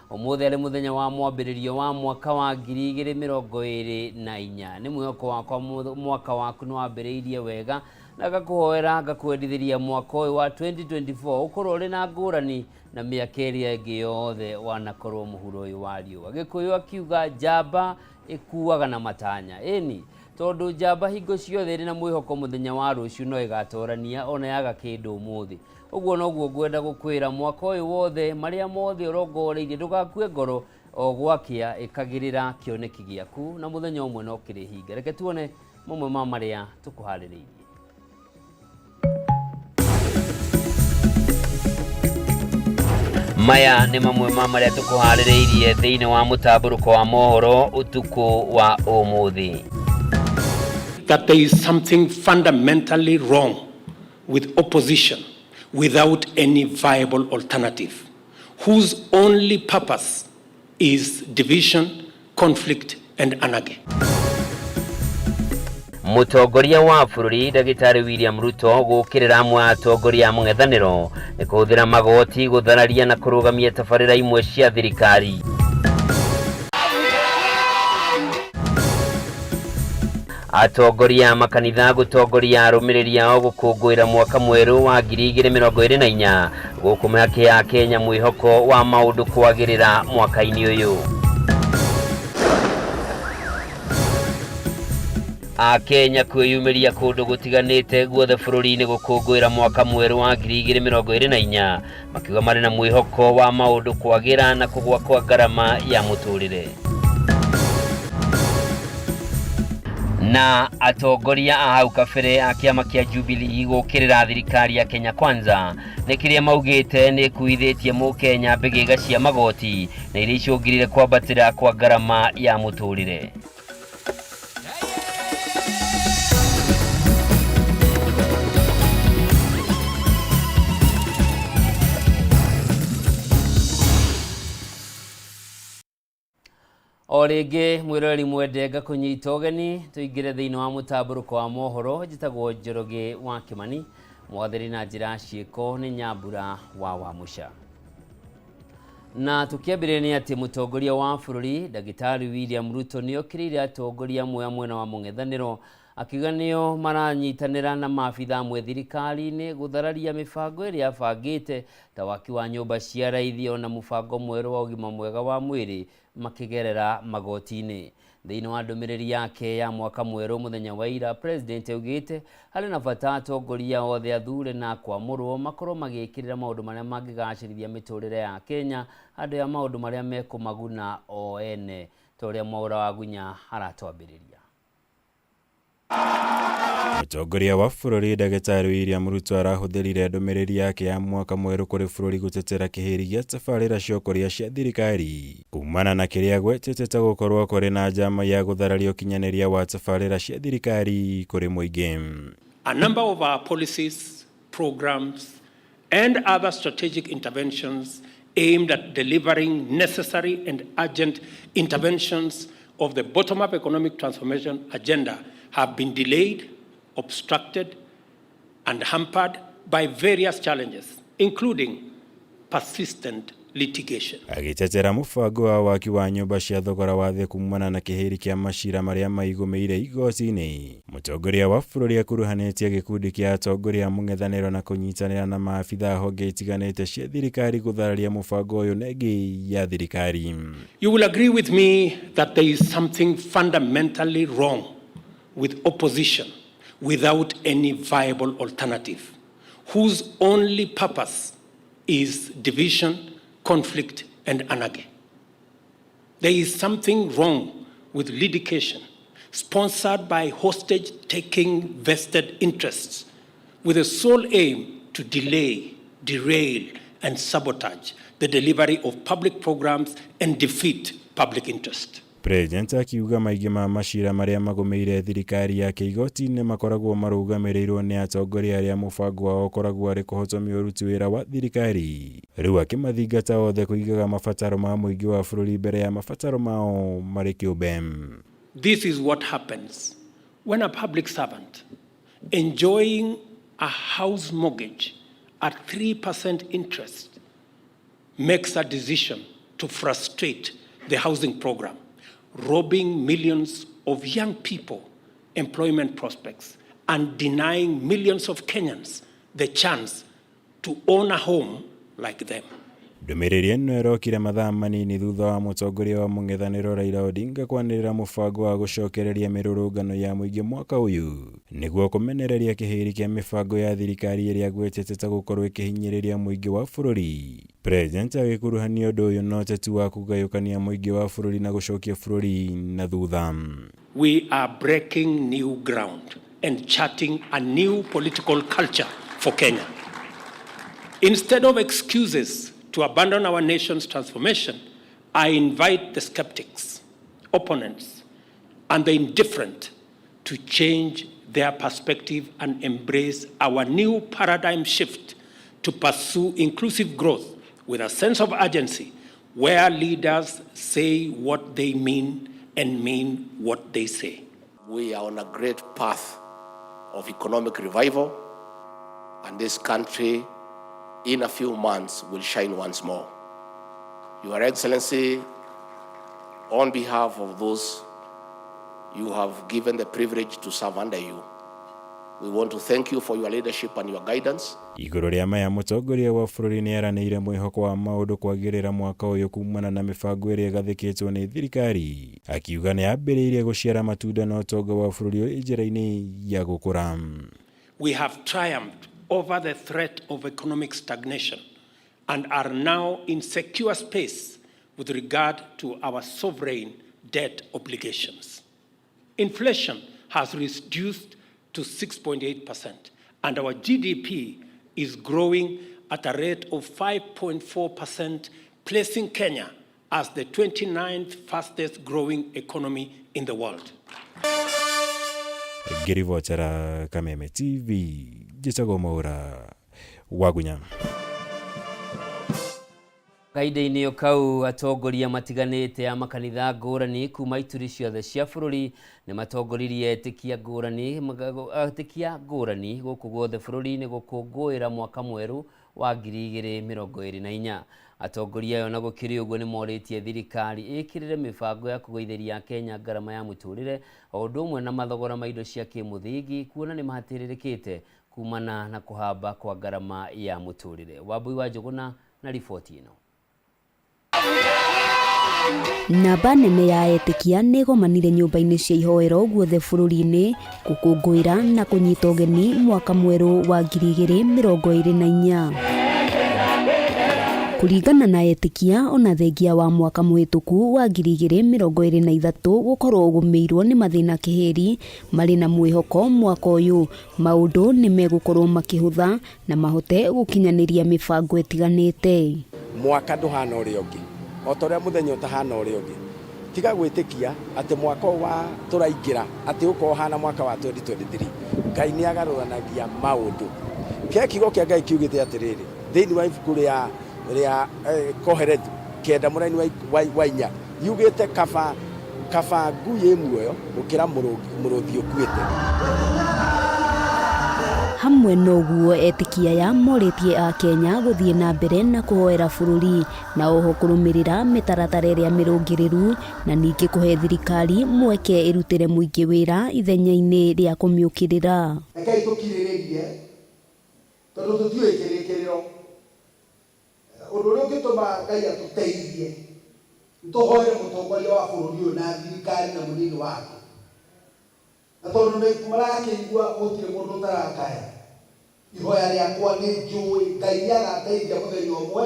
Umuthi ari muthenya wa mwambĩrĩrio wa mwaka wa 2024 ni mwĩhoko wakwa mwaka waku nĩ wambĩrĩirie wega na gakuhoera gakwendithĩria mwaka ũyũ wa 2024 ukorwo uri na ngũrani na mĩaka ĩrĩa ĩngĩ yothe wanakorwo mũhuro ũyũ wa riũa. Gĩkũyũ akiuga njamba ĩkuaga na matanya ĩni tondu njamba hingo ciothe ĩrĩ na mwĩhoko muthenya wa rũciũ no ĩgatorania ona yaga kĩndũ ũmũthĩ. Ũguo noguo ngwenda gũkwĩra mwaka ũyũ wothe marĩa mothe ũrongoreirie ndũgakue ngoro o gwakĩa ĩkagĩrĩra kĩoneki gĩaku na muthenya ũmwe no kĩrĩhinga. Reke tuone mamwe ma marĩa tũkũharĩrĩirie. Maya nĩ mamwe ma marĩa tũkũharĩrĩirie thĩinĩ wa mũtamburuko wa mohoro ũtukũ wa ũmũthĩ. That there is something fundamentally wrong with opposition without any viable alternative, whose only purpose is division, conflict, and anarchy. Mũtongoria wa bũrũri Ndagĩtarĩ William Ruto gũkĩrĩra amwe a atongoria a mũng'ethanĩro nĩ kũhũthĩra magoti gũthararia na kũrũgamia tabarĩra imwe cia thirikari. Atongoria makanitha gũtongoria arũmĩrĩri ao gũkũngũĩra mwaka mwerũ wa 2024 gũkũ mĩhaka ya Kenya mwĩhoko wa maũndũ kwagĩrĩra mwaka-inĩ ũyũ. Akenya kwĩyumĩria kũndũ gũtiganĩte guothe bũrũri-inĩ gũkũngũĩra mwaka mwerũ wa 2024 makiuga marĩ na mwĩhoko wa maũndũ kwagĩra na kũgwa kwa ngarama ya mũtũrĩre. Na atongoria a hau kabere a kĩama kĩa Jubilee gũkĩrĩra thirikari ya Kenya Kwanza nĩ kĩrĩa maugĩte nĩ kuithĩtie mũkenya mbĩgĩga cia magoti na iria icũngĩrĩire kwambatĩra kwa ngarama ya mũtũrĩre. O rĩngĩ mwĩroreri mwendenga kũnyita ũgeni tũingĩre thĩinĩ wa mũtamburuko wa mohoro. Njĩtagwo Njoroge wa Kimani, mwathĩri na njĩra ciĩko nĩ Nyambura wa Wamuca. Na tũkĩambĩrĩria nĩ atĩ mũtongoria wa bũrũri Ndagĩtarĩ William Ruto nĩ okĩrĩire atongoria amwe a mwena wa mũng'ethanĩro akiuga nĩo maranyitanĩra na maabitha amwe thirikari-inĩ gũthararia mĩbango ĩrĩa abangĩte ta waki wa nyũmba cia raithi ona mũbango mwerũ wa ũgima mwega wa mwĩrĩ makĩgerera magoti-inĩ. Thĩinĩ wa ndũmĩrĩri yake ya mwaka mwerũ mũthenya wa ira, President augĩte harĩ na bata atongoria othe athure na kwamũrwo makorwo magĩkĩrĩra maũndũ marĩa mangĩgacĩrithia mĩtũrĩre ya Kenya handũ ya maũndũ marĩa mekũmaguna o ene ta ũrĩa Mwaũra wa Gunya aratwambĩrĩria. Mũtongoria wa bũrũri Ndagĩtarĩ William Ruto arahũthĩrire ndũmĩrĩri yake ya mwaka mwerũ kũrĩ bũrũri gũtetera kĩhĩri gĩa tabarĩra cia ũkũria cia thirikari kumana na kĩrĩa gwetete ta gũkorwo kũrĩ na njama ya gũthararia ũkinyanĩria wa tabarĩra cia thirikari kũrĩ mũingĩ. A number of our policies, programs, and other strategic interventions aimed at delivering necessary and urgent interventions of the bottom-up economic transformation agenda have been delayed, obstructed, and hampered by various challenges, including persistent litigation. Agĩtetera mũbango wa waki wa nyũmba cia thogora wa thĩ kumana na kĩhĩri kĩa macira marĩa maigũmĩire igoti-inĩ. Mũtongoria wa bũrũri akuruhanĩtie gĩkundi kĩa atongoria a mũng'ethanĩro na kũnyitanĩra na maabitha honge itiganĩte cia thirikari gũthararia mũbango ũyũ na ĩngĩ ya thirikari. You will agree with me that there is something fundamentally wrong with opposition without any viable alternative, whose only purpose is division, conflict, and anarchy. There is something wrong with litigation sponsored by hostage-taking vested interests with the sole aim to delay, derail, and sabotage the delivery of public programs and defeat public interest. President akiuga maingĩ ma macira marĩa magũmĩire thirikari yake igoti-inĩ makoragwo marũgamĩrĩirwo nĩ atongoria arĩa mũbango wao ũkoragwo arĩ kũhotomia ũruti wĩra wa thirikari. Rĩu akĩmathingata othe kũigaga mabataro ma mũingĩ wa bũrũri mbere ya mabataro mao marĩ kĩũmbe. This is what happens when a public servant enjoying a house mortgage at 3% interest makes a decision to frustrate the housing program, robbing millions of young people employment prospects and denying millions of Kenyans the chance to own a home like them. Ndũmĩrĩri ĩno ĩrokire mathaa manini thutha wa mũtongoria wa mũng'ethanĩro Raila Odinga kwanĩrĩra mũbango wa gũcokereria mĩrũrũngano ya mũingĩ mwaka ũyũ nĩguo kũmenereria kĩhĩri kĩa mĩbango ya thirikari ĩrĩa gwetete ta gũkorwo ĩkĩhinyĩrĩria mũingĩ wa bũrũri. President agĩkuruhania ũndũ ũyũ na ũteti wa kũgayũkania mũingĩ wa bũrũri na gũcokia bũrũri na thutha. We are breaking new ground and charting a new political culture for Kenya. Instead of excuses to abandon our nation's transformation, I invite the skeptics, opponents, and the indifferent to change their perspective and embrace our new paradigm shift to pursue inclusive growth with a sense of urgency, where leaders say what they mean and mean what they say. We are on a great path of economic revival, and this country in a few months will shine once more. Your Excellency, on behalf of those you have given the privilege to serve under you, we want to thank you for your leadership and your guidance. Igũrũ rĩa maya mũtongoria wa bũrũri nĩeranĩire mwĩhoko wa maũndũ kwagĩrĩra mwaka ũyũ kumana na mĩbango ĩrĩa ĩgathĩkĩtwo nĩ thirikari, akiuga nĩambĩrĩirie gũciara matunda na ũtongo wa bũrũri ũyũ njĩra-inĩ ya gũkũra. We have triumphed over the threat of economic stagnation and are now in secure space with regard to our sovereign debt obligations. Inflation has reduced to 6.8%, and our GDP is growing at a rate of 5.4%, placing Kenya as the 29th fastest growing economy in the world. Ngĩribotera Kameme TV, njĩtagwo Mohoro Wagunya. Kaida-inĩ kau atongoria matiganĩte a makanitha ngũrani kuma ituri ciothe cia bũrũri nĩ matongoririe etĩkia ngũrani gũkũ guothe bũrũri-inĩ gũkũngũĩra mwaka mwerũ wa 2024. Atongoria ayo na gũkĩrĩ ũguo nĩ morĩtie thirikari ĩkĩrĩre mĩbango ya kũgũithĩria Kenya ngarama ya mũtũrĩre o ũndũ ũmwe na mathogora ma indo cia kĩmũthingi kuona nĩ mahatĩrĩrĩkĩte kumana na kũhamba kwa ngarama ya mũtũrĩre. Wambui wa Njũgũna na riboti ĩno. Namba nene ya etĩkia nĩ gomanire nyũmba-inĩ cia ihoero guothe bũrũri-inĩ gũkũngũĩra na kũnyita ũgeni mwaka mwerũ wa 2024. Kũringana na etĩkia ona thengia wa mwaka mũhĩtũku wa 2023 gũkorwo ũgũmĩirwo nĩ mathĩna kĩhĩri marĩ na mwĩhoko mwaka ũyũ maũndũ nĩ megũkorwo makĩhũtha na mahote gũkinyanĩria mĩbango ĩtiganĩte. Mwaka ndũhana ũrĩa ũngĩ o ta ũrĩa mũthenya ũtahana ũrĩa ũngĩ tiga gwĩtĩkia atĩ mwaka wa tũraingĩra atĩ ũkorwo hana mwaka wa 2023 Ngai nĩ agarũranagia maũndũ. Kiugo kĩa Ngai kiugĩte atĩrĩrĩ thĩinĩ wa ibuku rĩa Koherethu kenda mũraini wa 4 yugĩte kaba ngui muoyo gũkĩra mũrũthi ũkuĩte. Hamwe noguo etĩkia ya morĩtie a Kenya gũthiĩ na mbere na kũhoera bũrũri na oho kũrũmĩrĩra mĩtaratara ĩrĩa mĩrũngĩrĩru na ningĩ kũhe thirikari mweke ĩrutĩre mũingĩ wĩra ithenya-inĩ rĩa kũmĩũkĩrĩra. Rekei tũkirĩrĩrie tondũ tũtiũĩ kĩrĩkĩrĩro ũndũ ũrĩa ũngĩtũma Ngai atũteithie tũhoere mũtongoria wa bũrũri ũyũ na thirikari na mũnini wake na tondũ nĩ marakĩigua gũtirĩ mũndũ ũtarakaya ihoya rĩakwa nĩ njũĩ Ngai nĩagateithia mũthenya ũmwe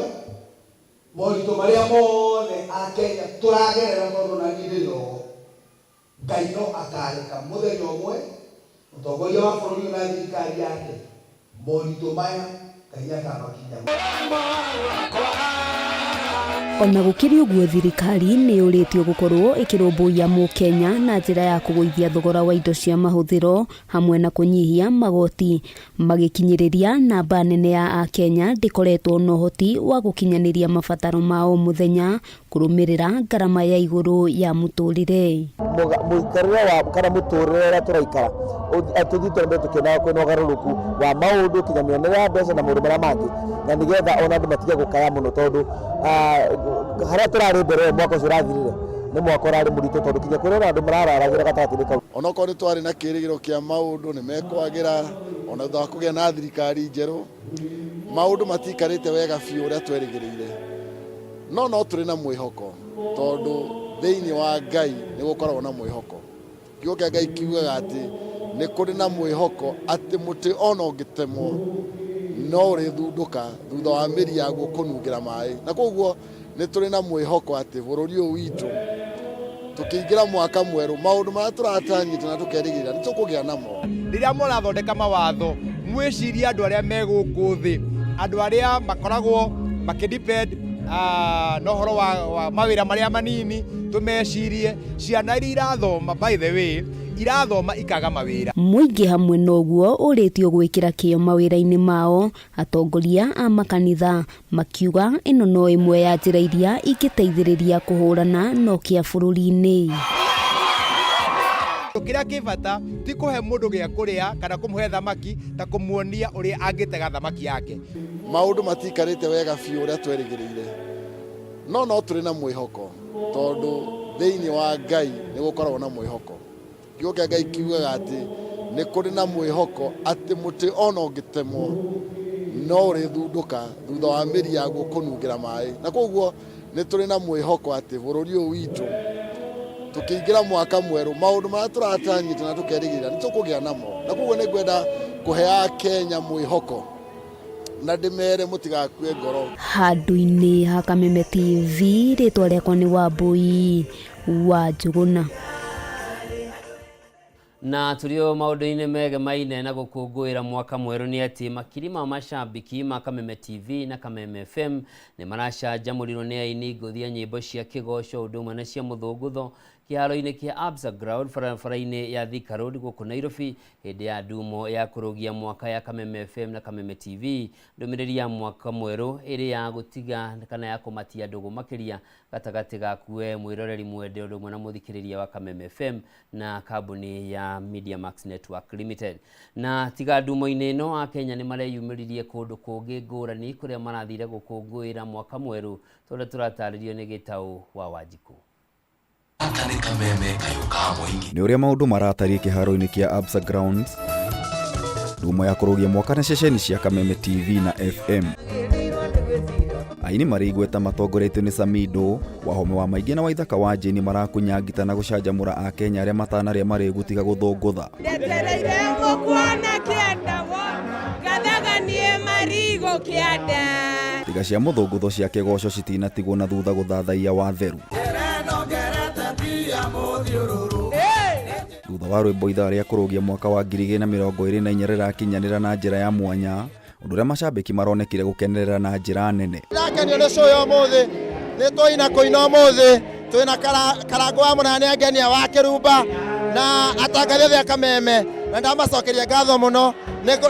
moritũ marĩa mothe a Kenya tũragerera tondũ na githĩro Ngai no akareka mũthenya ũmwe mũtongoria wa bũrũri na thirikari yake moritũ maya Ngai akamakinya. Ona gũkĩrĩ ũguo thirikari nĩ yũrĩtio gũkorwo ĩkĩrũmbũiya Mũkenya na njĩra ya kũgũithia thogora wa indo cia mahũthĩro hamwe na kũnyihia magoti magĩkinyĩrĩria namba nene ya Akenya ndĩkoretwo na ũhoti wa gũkinyanĩria mabataro mao mũthenya kũrũmĩrĩra ngarama ya igũrũ ya mũtũrĩre. Mũikarĩre wa kana mũtũrĩre ũrĩa tũraikara atũthitwo nĩ tũkĩona kwĩna ũgarũrũku wa maũndũ kinya mĩonere ya mbeca na maũndũ marĩa mangĩ na nĩgetha ona andũ matige gũkaya mũno tondũ haria turari mbere mwaka ucio urathirire ni mwaka urari muritu tondu kinya kwirora andu marararagira gatagati-ini kau onokorwo ni twari na kirigiro kia maundu ni mekwagira ona thutha wa kugia na thirikari njeru maundu matikarite wega biu uria twerigirire no turi na mwihoko tondu thiini wa Ngai ni gukoragwo na mwihoko kiugo kia Ngai kiugaga ati ni kuri na mwihoko ati muti ona ungitemwo no urithunduka thutha wa miri yaguo kunungira mai na koguo ni turi na mwihoko ati bururi uyu witu tukiingira mwaka mweru maundu maria turatanyite na tukerigirira ni tukugia namo riria murathondeka mawatho mwicirie andu aria me guku thi andu aria makoragwo makidepend no horo wa mawira maria manini tumecirie ciana iria irathoma by the way irathoma ikaga mawira muingi hamwe noguo uritio gwikira kio mawira-ini mao atongoria a makanitha makiuga ino no imwe ya njira iria ingiteithiriria kuhurana no kia bururi-ini kiria kibata ti kuhe mundu gia kuria kana kumuhe thamaki ta kumuonia uria angitega thamaki yake maundu matikarite wega biu uria twerigirire no turi na mwihoko tondu thiini wa Ngai ni gukoragwo na mwihoko kiugo kia Ngai kiugaga ati ni kuri na mwihoko ati muti ona ungitemwo no urithunduka thutha wa miri yaguo kunungira mai na koguo ni turi na mwihoko ati bururi uyu witu tukiingira mwaka mweru maundu maria turatanyite na tukerigirira ni tukugia namo na koguo ni ngwenda kuhea Kenya mwihoko na ndimere mutigakue ngoro handu-ini ha Kameme TV ritwa riakwa ni Wambui wa Njuguna na turio maundu-ini mege maine na gukungwira mwaka mweru ni ati makiri ma macambiki ma Kameme TV na Kameme FM ni maracanjamurirwo ni aini nguthia nyimbo cia kigoco udumwe na cia muthungutho kiharo-ini kia Absa Ground barabara-ini ya Thika Road guku Nairobi hindi ya ndumo ya kurugia mwaka ya Kameme FM na Kameme TV ndumiriri ya mwaka mweru iri ya gutiga kana ya kumatia ndugu makiria gatagati gakue mwiroreri mwende udumwe na muthikiriria wa Kameme FM na kambuni ya Media Max Network Limited na tiga ndumo-ini no a Kenya ni mareyumiririe kundu kungi ngurani kuria marathire gukungwira mwaka mweru tondu turataririo ni gitau wa Wanjiku ni uria maundu maratarie kiharo-ini kia Absa Grounds ndumo ya kurugia mwaka na ceceni cia Kameme TV na FM aini marigweta matongoretio ni Samido Wahome wa Maingi na Waithaka wa Jeni marakunyangita na gucanjamura a Kenya aria matanaria mari gutiga guthungutha ndetereire gukwana kiendago gathaganie marigo kienda tiga cia muthungutho cia kigoco citinatigwo na thutha guthathaia watheru thutha wa rwimbo ithaa ria kurugia mwaka wa 2024 rirakinyanira na njira ya mwanya undu uria macambiki maronekire gukenerera na njira nene ndakenio ni coyo muthi ni tuina kuina muthi tuina karango wa munane agenia wa kirumba na atangathia ya Kameme na ndamacokeria ngatho muno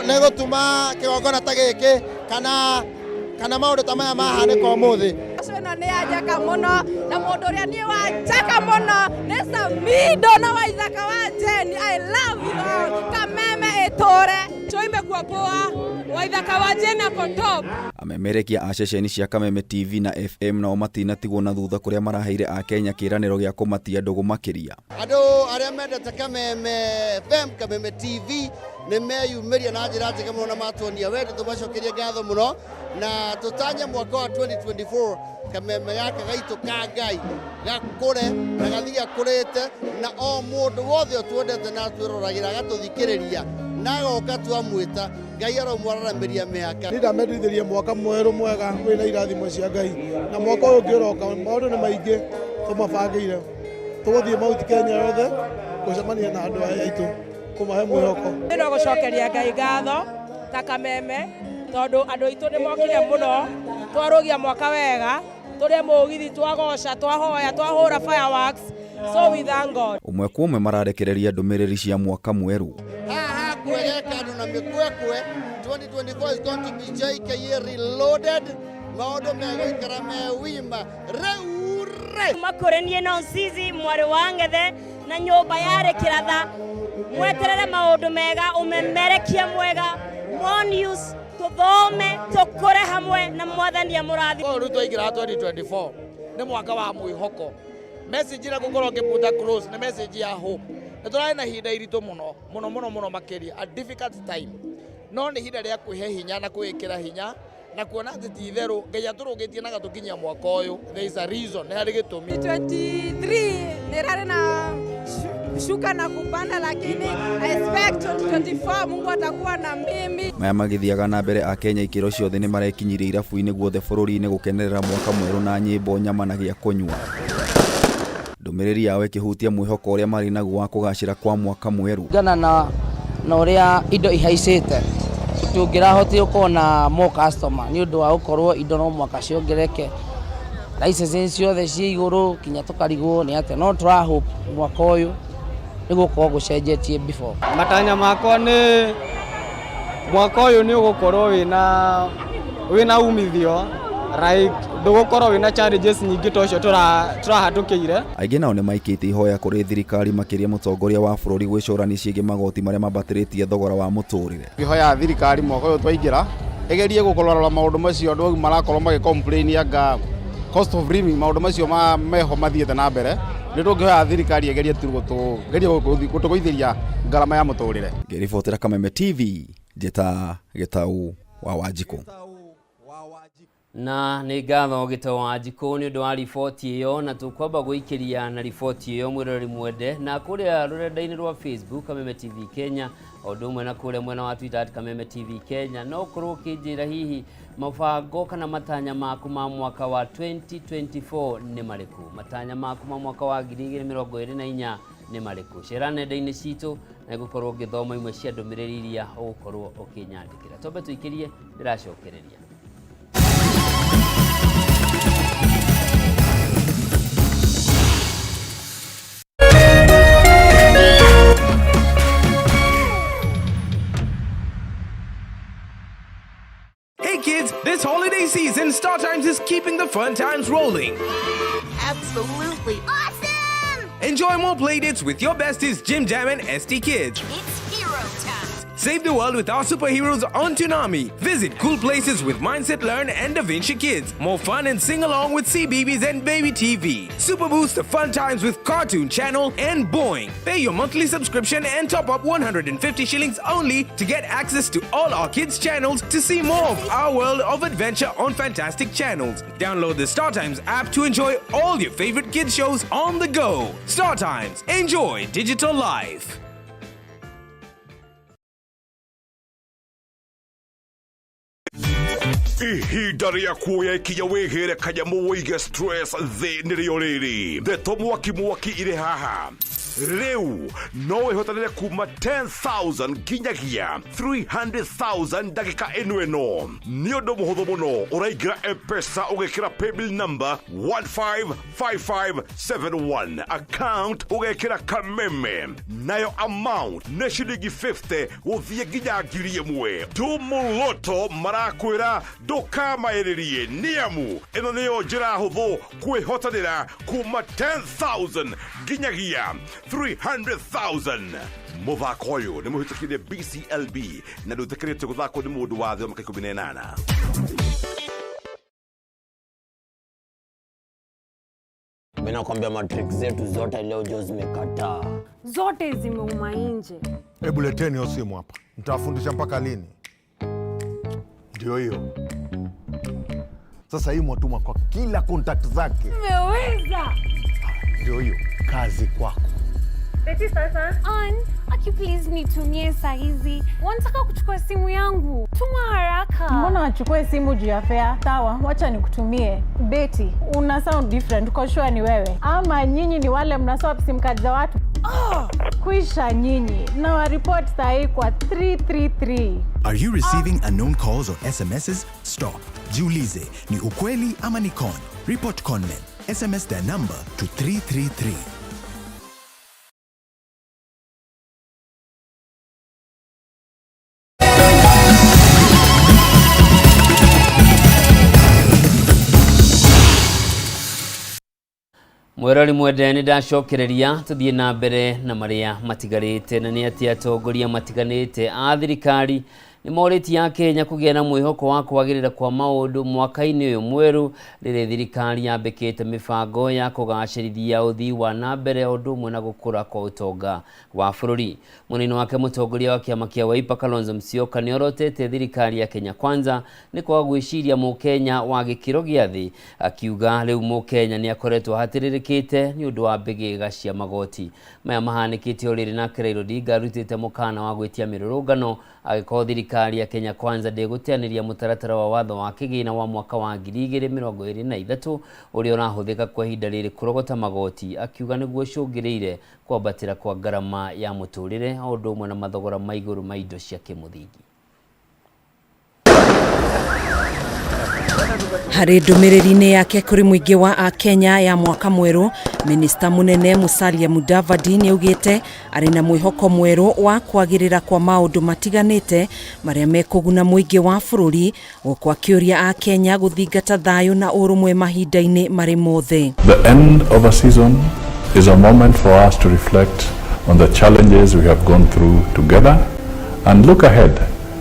ni gutuma kigongona ta giki kana maundu ta maya mahanĩka ũmũthĩ ĩno nĩ yanjaka mũno na mũndũ ũrĩa niĩ wanjaka mũno nĩ Samido na Waithaka wa Jeni. I love you all. Kameme ĩtũre tũime kwa poa Waithaka wa Jeni ako top. amemerekia a ceceni cia Kameme TV na FM nao matinatigwo na thutha kuria maraheire a Kenya kiraniro gia kumatia ndugu makiria andu aria mendete Kameme FM Kameme TV ni meyumiria na njira njega muno na matuonia wende tumacokerie ngatho muno na tutanya mwaka wa 2024 Kameme gaka gaitu ka Ngai gakure na gathia kurite na o mundu wothe otwendete na twirораgira gatuthikiriria nagoka twamwita Ngai aromwararamiria miaka ndamendithirie mwaka mweru mwega wina irathimo cia Ngai na mwaka uyu ngiroka maundu ni maingi tumabangire tuguthie mauti Kenya yothe gucemania na andu aya aitu kumahe mwihoko ino gucokeria Ngai ngatho ta Kameme tondu andu aitu ni mokire muno twarugia mwaka wega turi mugithi twagoca twahoya twahura fireworks so we thank God umwe kwa umwe mararekereria ndumiriri cia mwaka mweru haha kwegeka andu na mikwekwe 2024 is going to be JKE reloaded maundu megoikara mewima reure makurenie no sisi mwari wangethe na nyumba yare kiratha mweterere maundu mega umemerekia mwega more news tuthome tukore hamwe na mwathani amurathi ruto igira 2024 nĩ mwaka wa mwĩhoko. Message ĩrĩa ngũkorwo ngĩputa close nĩ message ya hope. Nĩ tũrarĩ na ihinda iritũ mũno makĩria, a difficult time. No nĩ ihinda rĩa kwĩhe hinya na kwĩkĩra hinya na kuona atĩ ti itherũ Ngai atũrũgĩtie na gatũkinyia mwaka ũyũ. There is a reason, nĩ harĩ gĩtũmi. 23 nĩ rarĩ na shuka na kupanda, lakini I expect 2024 Mungu atakuwa na mimi. Maya magĩthiaga na mbere a Kenya ikĩro ciothe nĩ marekinyirie irabu-inĩ guothe bũrũri-inĩ gũkenerera mwaka mwerũ na nyĩmbo, nyama na gĩa kũnyua. Ndũmĩrĩri yao ĩkĩhutia mwĩhoko ũrĩa marĩ naguo wa kũgacĩra kwa mwaka mwerũ. Ngana na ũrĩa indo ihaicĩte tũngĩrahotire gũkorwo na more customer nĩ ũndũ wa gũkorwo indo no mwaka ciongereke, license ciothe ciĩ igũrũ kinya tũkarigwo nĩ atĩa, no tũrahope mwaka ũyũ nĩgũkorwo gũcenjetie before. Matanya makwa nĩ mwaka ũyũ nĩ ũgũkorwo wĩna umithio, like ndũgũkorwo wĩna challenges nyingĩ tocio tũrahatũkĩire. Aingĩ nao nĩ maikĩte ihoya kũrĩ thirikari makĩria mũtongoria wa bũrũri gwĩcũrania ciĩgiĩ magoti marĩa mambatĩrĩtie thogora wa mũtũrĩre. Ihoya thirikari mwaka ũyũ twaingĩra ĩgerie gũkorora maũndũ macio andũ marakorwo magĩcomplain anga cost of living, maũndũ macio meho mathiĩte na mbere. Nĩ tũngĩhoya thirikari ĩgerie gũtũgũithĩria ngarama ya mũtũrĩre. Ngĩribotera Kameme TV, njĩta Gĩtaũ wa Wanjikũ. Na nĩ ngatho Gĩtaũ wa Wanjikũ nĩ ũndũ wa riboti ĩyo, na tũkwamba gũikĩria na riboti ĩyo mwĩroreri mwende na kũrĩa rũrenda-inĩ rwa Facebook Kameme TV Kenya, o ũndũ ũmwe na kũrĩa mwena wa Twitter @Kameme TV Kenya. No ũkorwo ũkĩnjĩra hihi mabango kana matanya maku ma mwaka wa 2024 nĩ marĩkũ? Matanya maku ma mwaka wa 2024 nĩ marĩkũ? Cera nenda-inĩ citũ na gũkorwo ngĩthoma imwe cia ndũmĩrĩri iria ũgũkorwo ũkĩnyandĩkĩra. Twambe tũikĩrie, ndĩracokereria. This holiday season, StarTimes is keeping the fun times rolling. Absolutely awesome! Enjoy more playdates with your besties Jim Jam and ST Kids. It's hero time. Save the world with our superheroes on Toonami. Visit cool places with Mindset Learn and Da Vinci Kids. More fun and sing along with CBeebies and Baby TV. Super boost the fun times with Cartoon Channel and Boing. Pay your monthly subscription and top up 150 shillings only to get access to all our kids' channels to see more of our world of adventure on fantastic channels. Download the StarTimes app to enjoy all your favorite kids shows on the go. StarTimes. Enjoy digital life. Ihinda rĩa kuoya ikinya wĩgĩre kanyamũ wĩige stress thĩ nĩrĩo rĩrĩ. Ndeto mwaki irĩ haha. Rĩu no wĩhotanĩre kuma 10,000 nginyagia 300,000 ndagĩka ĩno. Nĩ ũndũ mũhũthũ mũno, ũraingĩra M-Pesa ũgekĩra paybill number 155571, account ũgekĩra Kameme, nayo amount nĩ ciringi 50 gũthiĩ nginya 1,000. Tumuloto marakwĩra ndũkamaĩrĩrie nĩamu ĩno nĩyo njĩra hũthũ kwĩhotanĩra kuma 10,000 nginyagia 300,000. Mũthako ũyũ nĩ mũhĩtũkĩire BCLB na ndũtĩkĩrĩte gũthakwo nĩ mũndũ wa thĩ wa mĩaka 18. Mimi nakwambia matrix zetu zote leo jo zimekataa. Zote zimeuma nje. Hebu leteni hiyo simu hapa. Nitawafundisha mpaka lini? Ndio hiyo. Sasa hii mwatuma kwa kila contact zake. Umeweza. Ndio hiyo. Kazi kwako. Beti sasa. Aki please nitumie saa hizi. Wanataka kuchukua simu yangu. Tuma haraka. Mbona wachukue simu juu ya fare? Sawa, wacha nikutumie. Beti, una sound different. Uko sure ni wewe? Ama nyinyi ni wale mnaswap sim card za watu? Kuisha nyinyi. Na wa report saa hii kwa 333. Are you receiving unknown calls or SMSs? Stop. Jiulize, ni ukweli ama ni con? Report conmen. SMS their number to 333. Mwĩrori mwende nĩ ndacokereria tũthiĩ na mbere na marĩa matigarĩte, na nĩ atĩ atongoria matiganĩte a thirikari Ni moriti ya Kenya kugĩa na mwĩhoko wa kwagĩrĩra kwa maũndũ mwaka-inĩ ũyũ mwerũ rĩrĩa thirikari yambĩkĩte mĩbango ya kũgacĩrithia ũthii wa na mbere ũndũ ũmwe na gũkũra kwa ũtonga wa bũrũri. Mũnini wake mũtongoria wa kĩama kĩa Wiper Kalonzo Musyoka nĩ orotete thirikari ya Kenya Kwanza nĩ kwaga gwĩciria mũkenya wa gĩkĩro gĩa thĩ, akiuga rĩu mũkenya nĩ akoretwo hatĩrĩrĩkĩte nĩ ũndũ wa mbĩgĩga cia magoti. Maya mahanĩkĩte o rĩrĩ nake Raila Odinga arutĩte mũkana wa gwĩtia mĩrũrũngano agĩkorwo thirikari ya Kenya Kwanza ndĩgũteanĩria mũtaratara wa watho wa kĩgĩna wa mwaka wa 2023 ũrĩa ũrahũthĩka kwa ihinda rĩrĩ kũrogota magoti, akiuga nĩguo cũngĩrĩire kwambatĩra kwa ngarama ya mũtũrĩre o ũndũ ũmwe na mathogora ma igũrũ ma indo cia kĩmũthingi. Harĩ ndũmĩrĩri-inĩ yake kũrĩ mũingĩ wa Kenya ya mwaka mwerũ, Minista mũnene Musalia Mudavadi nĩaugĩte arĩ na mwĩhoko mwerũ wa kwagĩrĩra kwa maũndũ matiganĩte marĩa mekũguna mũingĩ wa bũrũri, gũkũ akĩũria Kenya gũthingata thayũ na ũrũmwe mahinda-inĩ marĩ mothe. The end of a season is a moment for us to reflect on the challenges we have gone through together and look ahead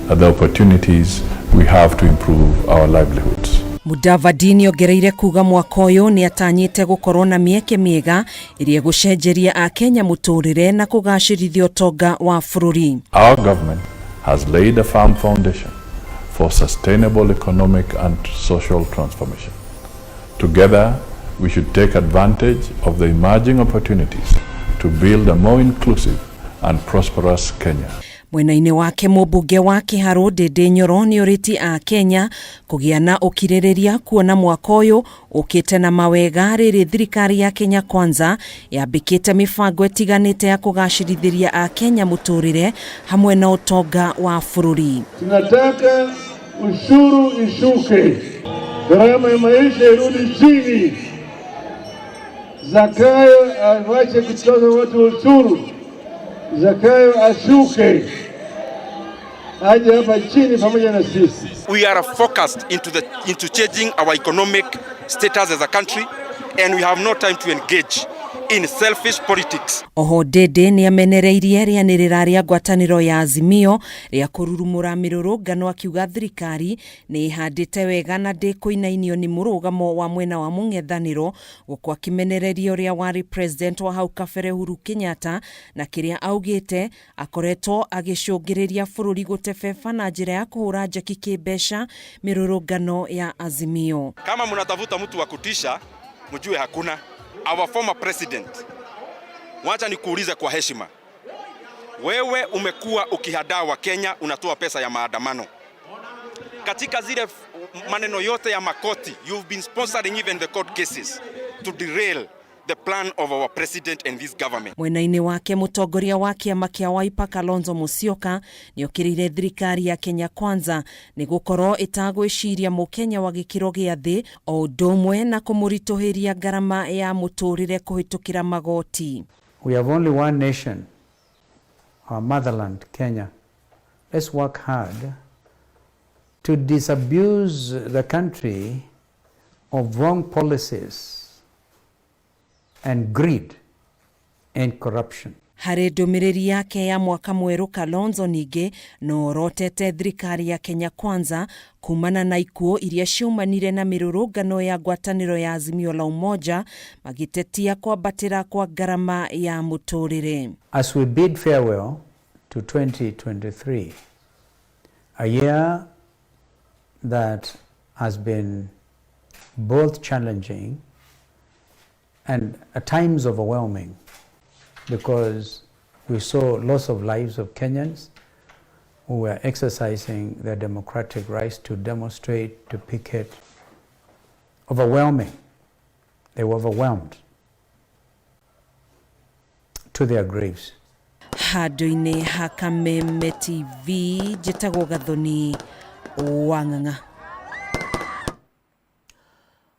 at the opportunities we have to improve our livelihoods. Mudavadi nĩongereire kuga mwaka ũyũ nĩ atanyĩte gũkorwo na mĩeke mĩega ĩrĩa gũcenjeria Kenya mũtũrĩre na kũgacĩrithia ũtonga wa bũrũri. Our government has laid a firm foundation for sustainable economic and social transformation. Together, we should take advantage of the emerging opportunities to build a more inclusive and prosperous Kenya. Mwena-inĩ wake mũmbunge wa Kiharu Ndindi Nyoro nĩorĩti Kenya kũgĩa na ũkirĩrĩria kuona mwaka ũyũ ũkĩte na mawega rĩrĩ thirikari ya Kenya Kwanza yambĩkĩte mĩbango ĩtiganĩte ya kũgacĩrithĩria Kenya mũtũrĩre hamwe na ũtonga wa bũrũri. Tunataka ushuru ishuke, gharama ya maisha irudi chini, Zakayo awache kutoza watu ushuru, Zakayo ashuke aje hapa chini pamoja na sisi. We are focused into changing our economic status as a country, and we have no time to engage in selfish politics. Oho Ndindi nĩamenereirie rĩanĩrĩra rĩa ngwatanĩro ya Azimio rĩa kũrurumũra mĩrũrũngano akiuga thirikari nĩ ihandĩte wega na ndĩkũinainio nĩ mũrũgamo wa mwena wa mũng'ethanĩro, gũkũ akĩmenereria ũrĩa warĩ president wa hau kabere Uhuru Kenyatta na kĩrĩa augĩte akoretwo agĩcũngĩrĩria bũrũri gũtebeba na njĩra ya kũhũra njeki kĩmbeca mĩrũrũngano ya Azimio. Kama mnatafuta mtu wa kutisha, mjue hakuna. Our former president, wacha nikuulize kwa heshima, wewe umekuwa ukihadaa wa Kenya, unatoa pesa ya maandamano. Katika zile maneno yote ya makoti, you've been sponsoring even the court cases to derail the plan of our president and this government. Mwena-inĩ wake mũtongoria wa kĩama kĩa Wiper Kalonzo Musyoka nĩokĩrĩire thirikari ya Kenya Kwanza nĩ gũkorwo ĩtagwĩciria mũkenya wa gĩkĩro gĩa thĩ o ũndũ ũmwe na kũmũritũhĩria ngarama ya mũtũrĩre kũhĩtũkĩra magoti. We have only one nation, our motherland, Kenya. Let's work hard to disabuse the country of wrong policies and greed and corruption. Harĩ ndũmĩrĩri yake ya mwaka mwerũ, Kalonzo ningĩ no orotete thirikari ya Kenya Kwanza kumana na ikuũ iria ciumanire na mĩrũrũngano ya ngwatanĩro ya Azimio la Umoja magĩtetia kwambatĩra kwa ngarama ya mũtũrĩre. As we bid farewell to 2023, a year that has been both challenging and at times overwhelming, because we saw loss of lives of Kenyans who were exercising their democratic rights to demonstrate, to picket. Overwhelming. They were overwhelmed to their graves. Handũ-inĩ ha Kameme TV, njĩtagwo Gathoni Wang'ang'a.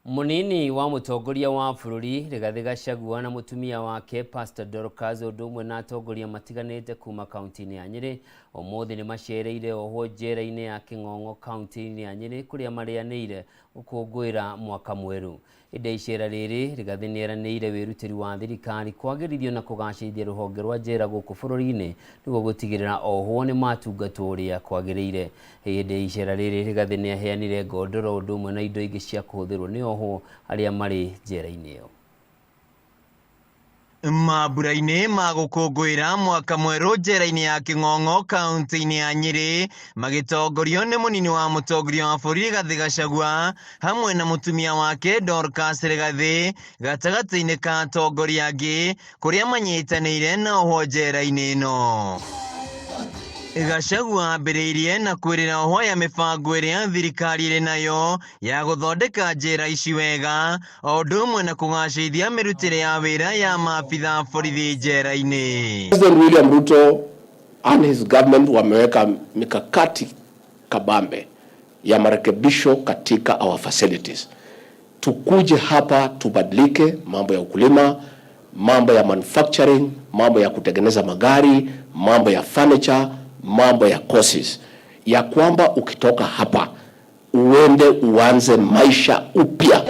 Munini wa mũtongoria wa bũrũri Rigathĩ Gachagua na mũtumia wake Pastor Dorcas ũndũ ũmwe na atongoria matiganĩte kuma kaunti-inĩ ya Nyĩrĩ ũmũthĩ nĩ macereire oho njera-inĩ ya Kĩng'ong'o kaunti-inĩ ya Nyĩrĩ kũrĩa marĩanĩire gũkũngũĩra mwaka mwerũ. Inde icera rĩrĩ rĩgathineranĩire wĩrutĩri wa thirikari kwagĩrithio na kũgacĩrithia rũhonge rwa njera gũkũ bũrũri-inĩ nĩguo gũtigĩrĩra ohwo nĩ matungatwo ũrĩa kwagĩrĩire. Inde icera rĩrĩ rĩgathineheanire ngondoro ũndũ ũmwe na indo ingĩ cia kũhũthĩrwo nĩ ohwo arĩa marĩ njera-inĩ ĩyo. Mambura-inĩ ma gũkũngũĩra mwaka mwerũ njera-inĩ ya King'ong'o kaunti-inĩ ya Nyeri magĩtongorio nĩ mũnini wa mũtongoria wa bũrũri Rigathĩ Gachagua hamwe na mũtumia wake Dorcas Rigathĩ gatagatĩ-inĩ ka atongoria angĩ kũrĩa manyitanĩire na ohwo njera-inĩ ĩno. Gachagua ambĩrĩirie na kwĩrĩra ohwo aya mĩbango ĩrĩa thirikari ĩrĩ nayo ya gũthondeka njera ici wega o ũndũ ũmwe na kũgacĩrithia mĩrutĩre ya wĩra ya maabitha borithi njera-inĩ. President William Ruto and his government wameweka mikakati kabambe ya marekebisho katika our facilities. Tukuje hapa tubadilike mambo ya ukulima, mambo ya manufacturing, mambo ya kutengeneza magari, mambo ya furniture, mambo ya courses, ya kwamba ukitoka hapa uende uanze maisha upya.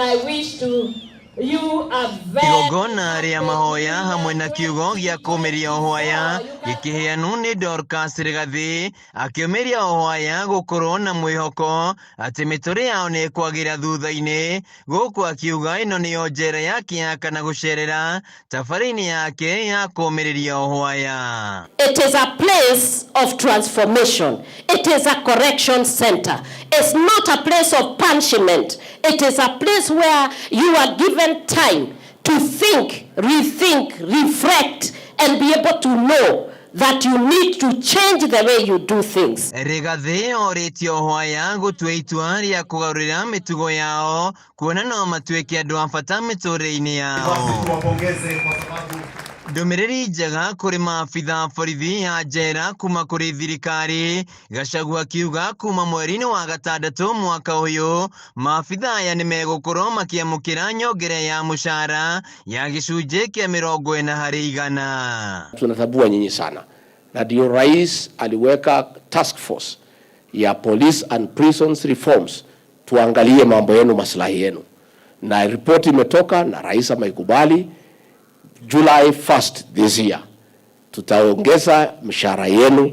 Igongona rĩa mahoya hamwe na kiugo gĩa kũmĩria ohwo aya gĩkĩheanwo nĩ Dorcas Rigathĩ akĩũmĩria ohwo aya gũkorwo na mwĩhoko atĩ mĩtũrĩre yao nĩ ĩkwagĩra thutha-inĩ, gũkũ akiuga ĩno nĩyo njera yake ya kana gũcerera tabarĩra-inĩ yake ya kũmĩrĩria ohwo aya. It is a place of transformation. It is a correction center. It's not a place of punishment. It is a place where you are given time to think, rethink, reflect, and be able to know that you need to change the way you do things. Rigathĩ orĩtie ohwo aya gũtua itua rĩa kũgarũrĩra mĩtugo yao kuona no matuĩke andũ a bata mĩtũrĩre-inĩ yao. Ndũmĩrĩri njega kũrĩ maabitha borithi ya njera kuma kũrĩ thirikari. Gachagua akiuga kuma mweri-inĩ wa gatandatũ mwaka ũyũ maabitha aya nĩ megũkorwo makĩamũkĩra nyongere ya mũcara ya gĩcunjĩ kĩa 40%. Tunatambua nyinyi sana na ndio rais aliweka task force ya police and prisons reforms, tuangalie mambo yenu, maslahi yenu, na ripoti imetoka na rais ameikubali. July 1st this year tutaongeza mshahara yenu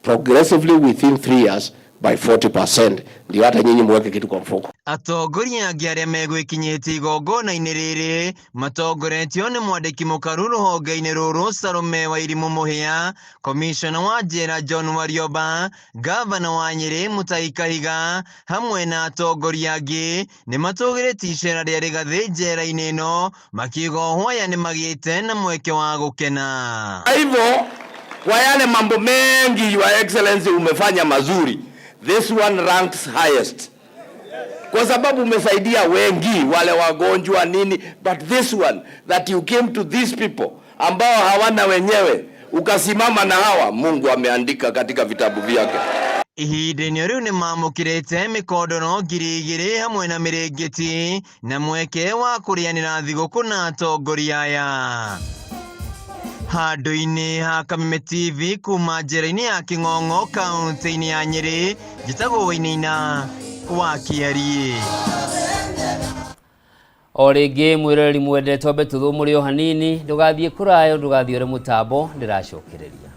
progressively within 3 years by 40%, ndio hata nyinyi mweke kitu kwa mfuko. Atongoria angĩ arĩa megwĩkinyĩtie igongona-inĩ rĩrĩ matongoretio nĩ mwandĩki mũkaru rũhonge-inĩ rũrũ Salome Wairimu Mũhĩa, komishona wa njera John Warioba, gavana wa Nyeri Mutahi Kahiga hamwe na atongoria angĩ nĩ matũgĩrĩtie icera rĩa Rigathĩ njera-inĩ ĩno makiuga ohwo aya nĩ magĩte na mweke wa gũkena. Hivyo kwa yale mambo mengi Your Excellency umefanya mazuri, this one ranks highest kwa sababu umesaidia wengi wale wagonjwa nini, but this one that you came to these people ambao hawana wenyewe ukasimama na hawa, Mungu ameandika katika vitabu vyake. Ihinda-inĩ rĩu nĩ mamũkĩrĩte mĩkondoro 2,000 hamwe na mĩrĩngĩti na mweke wa kũrĩanĩra thigũkũ na atongoria aya. Handũ-inĩ ha Kameme TV kuma njera-inĩ ya King'ong'o kaunti-inĩ ya Nyeri, njĩtagwo Wainaina wa Kiarie. O rĩngĩ mwĩroreri mwendete twambe tũthũmũre o hanini, ndũgathiĩ kũraya, ndũgathiĩ ũrĩ mũtambo, ndĩracokereria.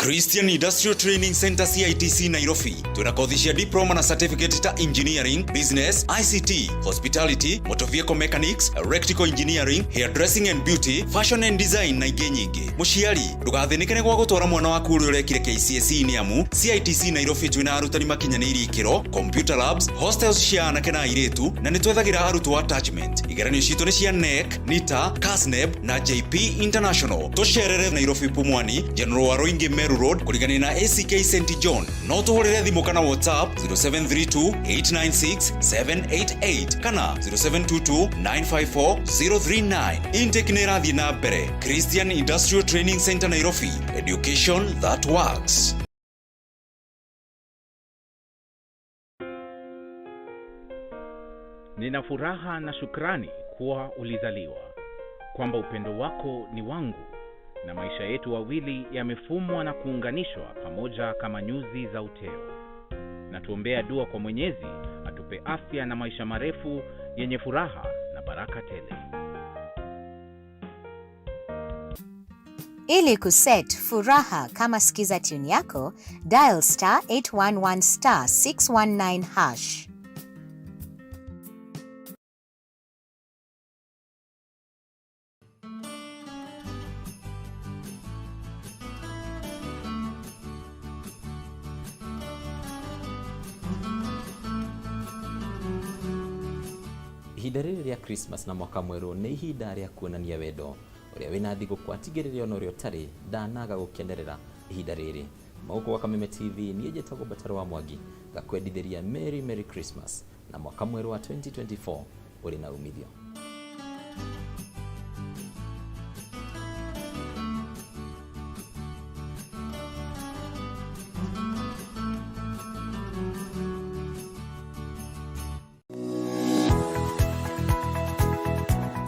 Christian Industrial Training Center CITC Nairobi. Tunakodhisha diploma na certificate ta engineering, business, ICT, hospitality, motor vehicle mechanics, electrical engineering, hairdressing and beauty, fashion and design na ingĩ nyingĩ. Mũciari, ndũgathinĩkane gwa gũtwara mwana waku ũrĩa ũrekire KCSE nĩ amu CITC Nairobi twĩna arutani makinyanĩirie ikĩro, computer labs, hostels cia anake na airĩtu na nĩ twethagira arutwo attachment. Igeranio citũ nĩ cia NEC, NITA, KASNEB na JP International. Tũcerere Nairobi Pumwani, General Waroingi Meru Road, kurigani na ACK St. John. No tuhorere thimo kana WhatsApp 0732896788 kana 0722954039. Intake nĩ ĩrathiĩ na mbere. Christian Industrial Training Center Nairobi. Education that works. Nina furaha na shukrani kuwa ulizaliwa, kwamba upendo wako ni wangu, na maisha yetu wawili yamefumwa na kuunganishwa pamoja kama nyuzi za uteo. Na tuombea dua kwa Mwenyezi atupe afya na maisha marefu yenye furaha na baraka tele. Ili kuset furaha kama sikiza tune yako, dial *811*619#. Ihinda rĩrĩ rĩa Christmas na mwaka mwerũ nĩ ihinda rĩa kuonania wendo. Ũrĩa wĩna thigũkũ atigĩrĩre na ũrĩa ũtarĩ ndanaga gũkenerera ihinda rĩrĩ. Mohoro wa Kameme TV niĩ njĩtagwo Bataro wa Mwangi, ngakwendithĩria Merry Christmas na mwaka mwerũ wa 2024 ũrĩ na umithio.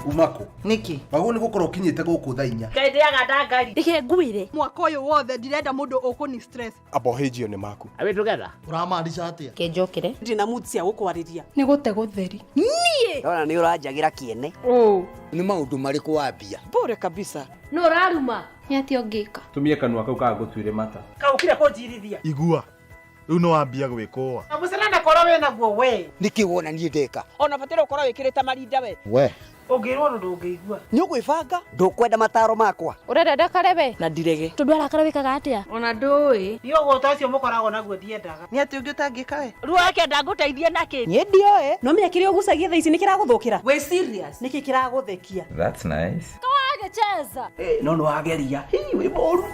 Umako niki bago ni gukora ukinyite guku thainya kaithiaga ndangari dike nguire mwaka uyu wothe ndirenda mundu ukuni stress abohejio ni maku awe together uramaanisha atia kenjokire ndina mutsia gukwariria ni gute gutheri nie ona ni uranjagira kiene ni maundu mariku wambia bore kabisa no raruma nyati ongika tumie kanwa kau ka gutwire mata kaukire kunjirithia igua riu no wambia gwikoa amucerana koro we naguo we niki wona nie ndeka ona fatira ukoro wikirite marinda we ongirwo ndungigua ni ugwibanga ndukwenda mataro makwa urenda ndakarebe na ndirege tudwara karebikaga atia ona ndui ni ugota ucio mukorago naguo ndiendaga ni ati ungi utangika we ruo yake ndanguteithia naki ni ndioe no mekire ugucagia thaici ni kiraguthukira we serious niki kiraguthekia That's nice. kawage cheza no no ageria hi we moru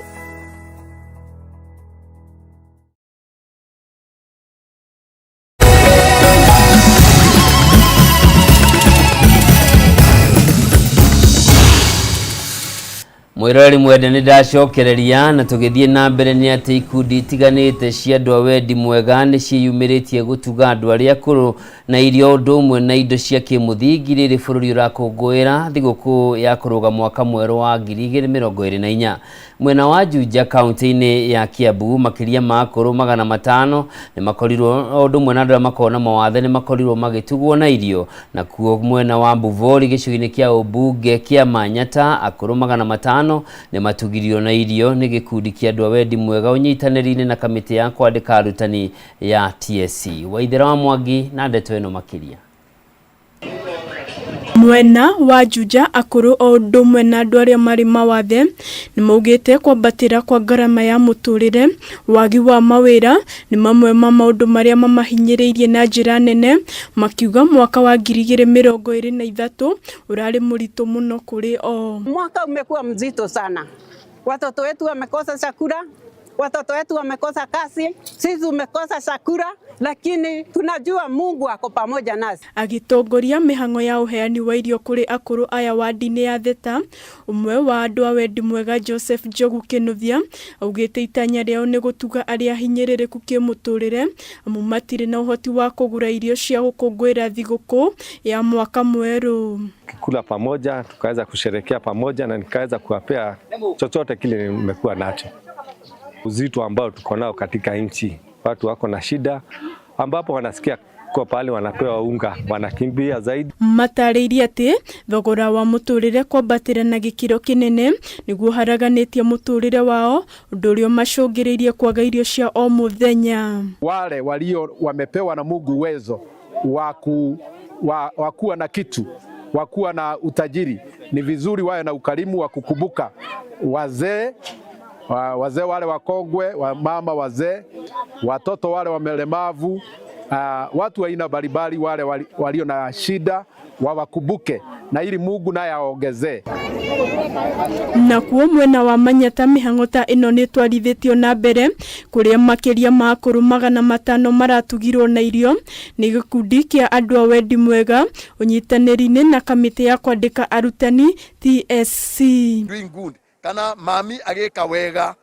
Mwirori mwende ni ndacokereria na tugithie na mbere ni ati ikundi tiganite cia andũ a wendi mwega ni ciyumiritie gutuga andũ aria akũrũ na irio ũndũ ũmwe na indo cia kimuthingi rĩrĩ bũrũri ũrakũngũĩra thigũkũ ya kũrũga mwaka mwerũ wa 2024. Mwena wa Juja kaunti-inĩ ya Kiambu makiria ma akũrũ 500 ni makorirwo ũndũ ũmwe na andũ makona mawathe ni makorirwo magĩtugwo na irio, na kuo mwena wa Mbuvori gĩcigo-inĩ kĩa ũmbunge kĩa Manyata akũrũ 500 ni matugirio na irio ni gikundi kia andũ a wendi mwega unyitanĩri-inĩ na kamĩtĩ ya kwandĩka arutani ya TSC. Waithera wa Mwangi na ndeto ĩno makiria. Mwena wa Juja akũrũ o ũndũ ũmwe na andũ arĩa marĩ mawathe nĩ maugĩte kwambatĩra kwa ngarama ya mũtũrĩre, wagi wa mawĩra nĩ mamwe ma maũndũ marĩa mamahinyĩrĩirie na njĩra nene, makiuga mwaka wa 2023 urarĩ mũritũ mũno kũrĩ o. Mwaka umekuwa mzito sana. Watoto wetu wamekosa chakula, watoto wetu wamekosa kazi, sisi tumekosa chakula, lakini tunajua Mungu ako pamoja nasi. Agitongoria mihango ya uheani wa irio kuri akũrũ aya wadi-inĩ ya Theta, umwe wa andũ a wendi mwega Joseph Njogu Kinuthia augĩte itanya rĩao nĩ gũtuga arĩa hinyĩrĩrĩku kĩmũtũrĩre amu matirĩ na ũhoti wa kũgũra irio cia gũkũngũĩra thigũkũ ya mwaka mwerũ. Kula pamoja, tukaweza kusherekea pamoja na nikaweza kuwapea chochote kile nimekuwa nacho. Uzito ambao tuko nao katika nchi, watu wako na shida ambapo wanasikia kwa pale wanapewa unga wanakimbia zaidi. Matarĩirie atĩ thogora wa mũtũrĩre kwambatĩra na gĩkĩro kĩnene nĩguo haraganĩtie mũtũrĩre wao, ũndũ ũrĩa macũngĩrĩirie kwaga irio cia o mũthenya. Wale walio wamepewa na Mungu uwezo wa kuwa na kitu, wa kuwa na utajiri, ni vizuri wawe na ukarimu wa kukumbuka wazee wale wakongwe, mama wazee, watoto wale wamelemavu, watu wa aina mbalimbali wale walio na shida wawakumbuke na ili Mungu naye aongezee. Na kuo mwena wa Manyata mihango ta ĩno nĩ twarithĩtio na mbere kũrĩa makĩria ma akũrũ 500 maratugirwo na irio nĩ gĩkundi kĩa andũ a wendi mwega ũnyitanĩri-inĩ na kamĩtĩ ya kwandĩka arutani TSC. Doing good. Kana mami agika wega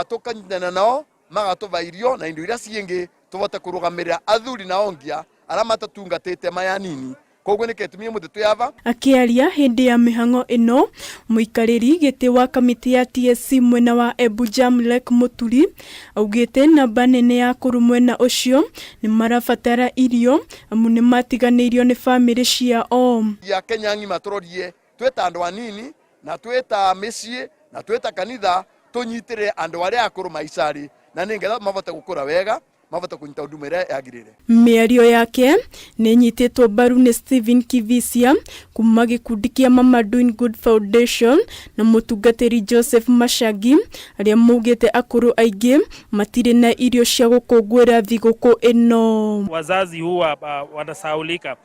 tukanyitana nao magatuva irio na indo iria ciingi tuvote kurugamirira athuri na ongia ara matatungatite maya nini koguo nä ketumie må thä yava. Akiaria hindi ya mihango ino, muikariri giti wa kamiti ya TSC mwena wa Embu Jamlek Muturi augite namba nene ya kuru mwena ucio ni marabatara irio amu ni matiganeirio ni family ciao. Ya Kenya ng'ima turorie tweta andu anini na tweta mĩciĩ na tweta kanitha tunyitire andu aria akuru maicari na ningetha mavote gukura wega mavote kunyita huduma iria yagirire. Mĩario yake nĩ nyitĩtwo mbaru nĩ Stephen Kivisia kuma gĩkundi kĩa Mama Doing Good Foundation na mũtungatĩri Joseph Mashagi arĩa maugĩte akũrũ aingĩ matirĩ na irio cia gũkũngũĩra thigũkũ ĩno. Wazazi huwa wanasahaulika.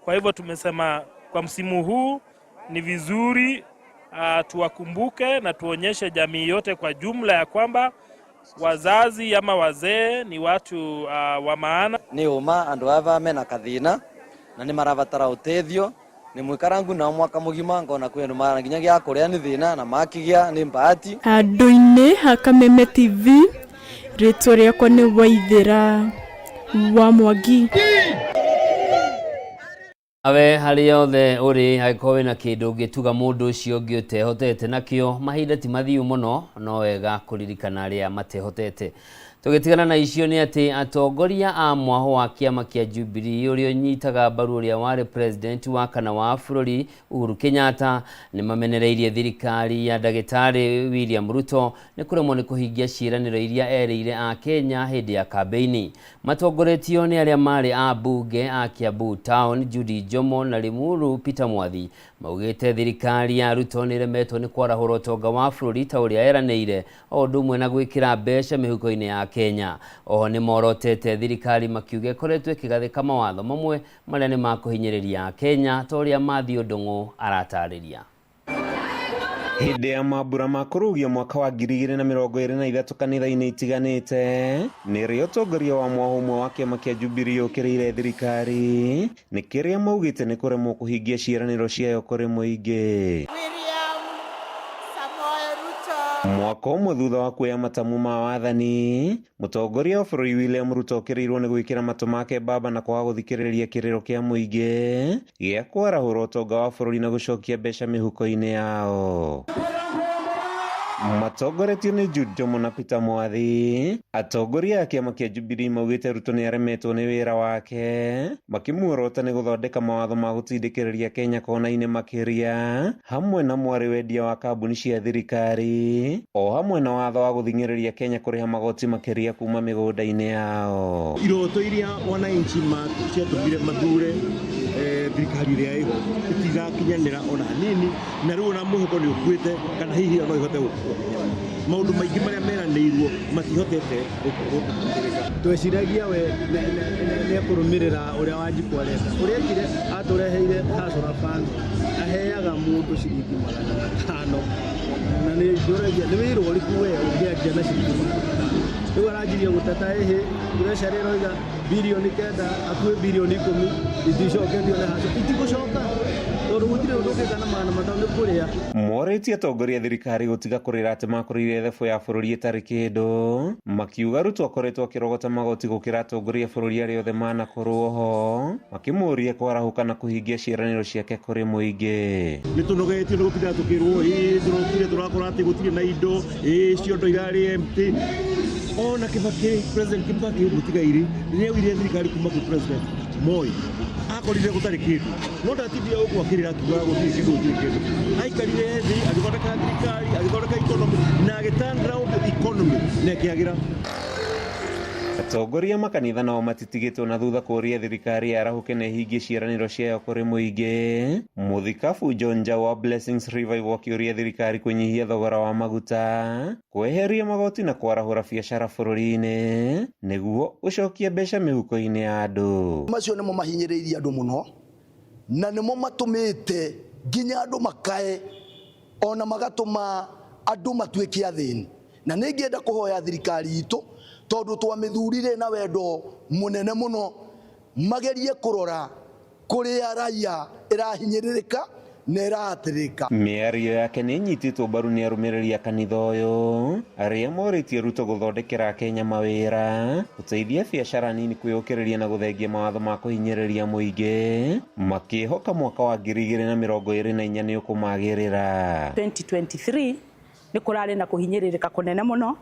Kwa hivyo tumesema kwa msimu huu ni vizuri tuwakumbuke na tuonyeshe jamii yote kwa jumla ya kwamba wazazi ama wazee ni watu wa maana. Ni uma andu ava mena kathina na ni marabatara uteithio ni mwikarangu na mwaka mugima ngona kwenu mara nginya gya kuria ni thina na makigia ni mbati. Andu-inĩ ha Kameme TV rĩtwa rĩakwa nĩ Waithĩra wa Mwangi. Awe hali yothe uri haikowe na kindu ngituga mundu ucio ungi utehotete nakio mahinda ti mathiu muno no wega kuririkana aria matehotete. Tugitigana na icio ni ati atongoria a mwaho wa kiama kia Jubilee uria nyitaga mbaru uria wari president wa kana wa bururi Uhuru Kenyatta ni mamenereirie thirikari ya Ndagĩtarĩ William Ruto ni kuremwo ni kuhingia ciiraniro iria ereire a Kenya hindi ya kambeini. Matongoretio ni aria mari a bunge a Kiambu Town Judy Jomo na Limuru Peter Mwathi maugite thirikari ya Ruto ni remetwo ni kwarahũra ũtonga wa bururi ta uria eranĩire o ũndũ ũmwe na gwĩkĩra mbeca mĩhuko-inĩ ya Kenya. Oho ni morotete thirikari makiuge koretwe kigathika mawatho mamwe maria ni makuhinyĩrĩria Kenya ta ũrĩa Mathew Ndung'u aratarĩria. Hĩndĩ ya mambura ma kũrũgia mwaka wa 2023 kanitha-inĩ itiganĩte nĩrĩo ũtongoria wa mwaho ũmwe wa kĩama kĩa Jubilee ũkĩrĩire thirikari nĩ kĩrĩa maugĩte nĩ kũremwo kũhingia ciĩranĩro ciayo kũrĩ mũingĩ. Mwaka ũmwe thutha wa kuoya matamu ma wathani, mũtongoria wa bũrũri William Ruto okĩrĩirwo nĩ gwĩkĩra matũ make mbamba na kwaga gũthikĩrĩria kĩrĩro kĩa mũingĩ gĩa kwarahũra ũtonga wa bũrũri na gũcokia mbeca mĩhuko-inĩ yao. Matongoretio nĩ Judy Jomo na Peter Mwathi, atongoria a kĩama kĩa Jubilee maugĩte Ruto nĩ aremetwo nĩ wĩra wake, makimuorota nĩ gũthondeka mawatho ma gũtindĩkĩrĩria Kenya kona-inĩ makĩria, hamwe na mwari wendia wa kambuni cia thirikari, o hamwe na watho wa gũthing'ĩrĩria Kenya kũrĩha magoti makĩria kuma mĩgũnda-inĩ yao. Iroto iria wananchi ciatũmire mathure thirikari ĩrĩa ĩho itigakinyanĩra ona hanini, na rĩu ona mũhuko nĩ ũkuĩte kana hihi no ihote gũkuo. Maũndũ maingĩ marĩa meranĩirwo matihotete gũkũrĩka. Tweciragia we nĩ kũrũmĩrĩra ũrĩa Wanjiku arenda. Ũrĩa ekire atũreheire Hustler Fund aheaga mũndũ ciringi 500 na nĩ ndũragia nĩ wĩra ũrĩkũ we ũngĩakia na ciringi 500. Rĩu aranjirie gũteta tureca rĩro iga bilioni 9 akuwe bilioni 10 iticoketio na haco itigũcoka tondũ gũtirĩ ũndũ ũngĩka na maana matano kũrĩa. Morĩtie atongoria thirikari gũtiga kũrĩra atĩ makũrĩire thebo ya bũrũri ĩtarĩ kĩndũ, makiuga Ruto akoretwo akĩrogota magoti gũkĩra atongoria bũrũri arĩa othe manakorwo ho, makĩmũria kwarahũka na kũhingia ciĩranĩro ciake kũrĩ mũingĩ. Nĩ tũnogetio nĩ gũtinda tũkĩrwo tũrokire tũrakora atĩ gũtirĩ na indo ciondo irarĩ empty. Ona Kibaki, President Kibaki gũtigaire rĩrĩa wĩrĩa thirikari kuma kwĩ President Moi akorire gũtarĩ kĩndũ no ndatithia ũguo akĩrĩra akiuga gũtirĩ kĩndũ aikarire thĩ agĩthondeka thirikari agĩthondeka economy na agĩturn round economy na ĩkĩagĩra. Atongoria makanitha nao matitigĩtwo na thutha kũria thirikari yarahũke na ihingie ciĩranĩro ciayo kũrĩ mũingĩ. Mũthikabu John Njau wa Blessings Revival akĩũria thirikari kũnyihia thogora wa maguta, kweheria magoti na kwarahũra biacara bũrũri-inĩ nĩguo ũcokie mbeca mĩhuko-inĩ ya andũ. Macio nĩmo mahinyĩrĩirie andũ mũno na nĩmo matũmĩte nginya andũ makae ona magatũma andũ matuĩke athĩni. Na nĩngĩenda kũhoya thirikari itũ tondũ twamĩthurire na wendo mũnene mũno magerie kũrora kũrĩa raia ĩrahinyĩrĩrĩka neratirika. Mĩario yake nĩ nyitĩtwo mbaru nĩ arũmĩrĩri a kanitha ũyũ arĩa morĩtie Ruto gũthondekera Kenya mawĩra, gũteithia biacara nini kwĩyũkĩrĩria na gũthengia mawatho ma kũhinyĩrĩria mũingĩ, makĩhoka mwaka wa 2024 nĩ ũkũmagĩrĩra. 2023 nĩ kũrarĩ na kũhinyĩrĩrĩka kũnene mũno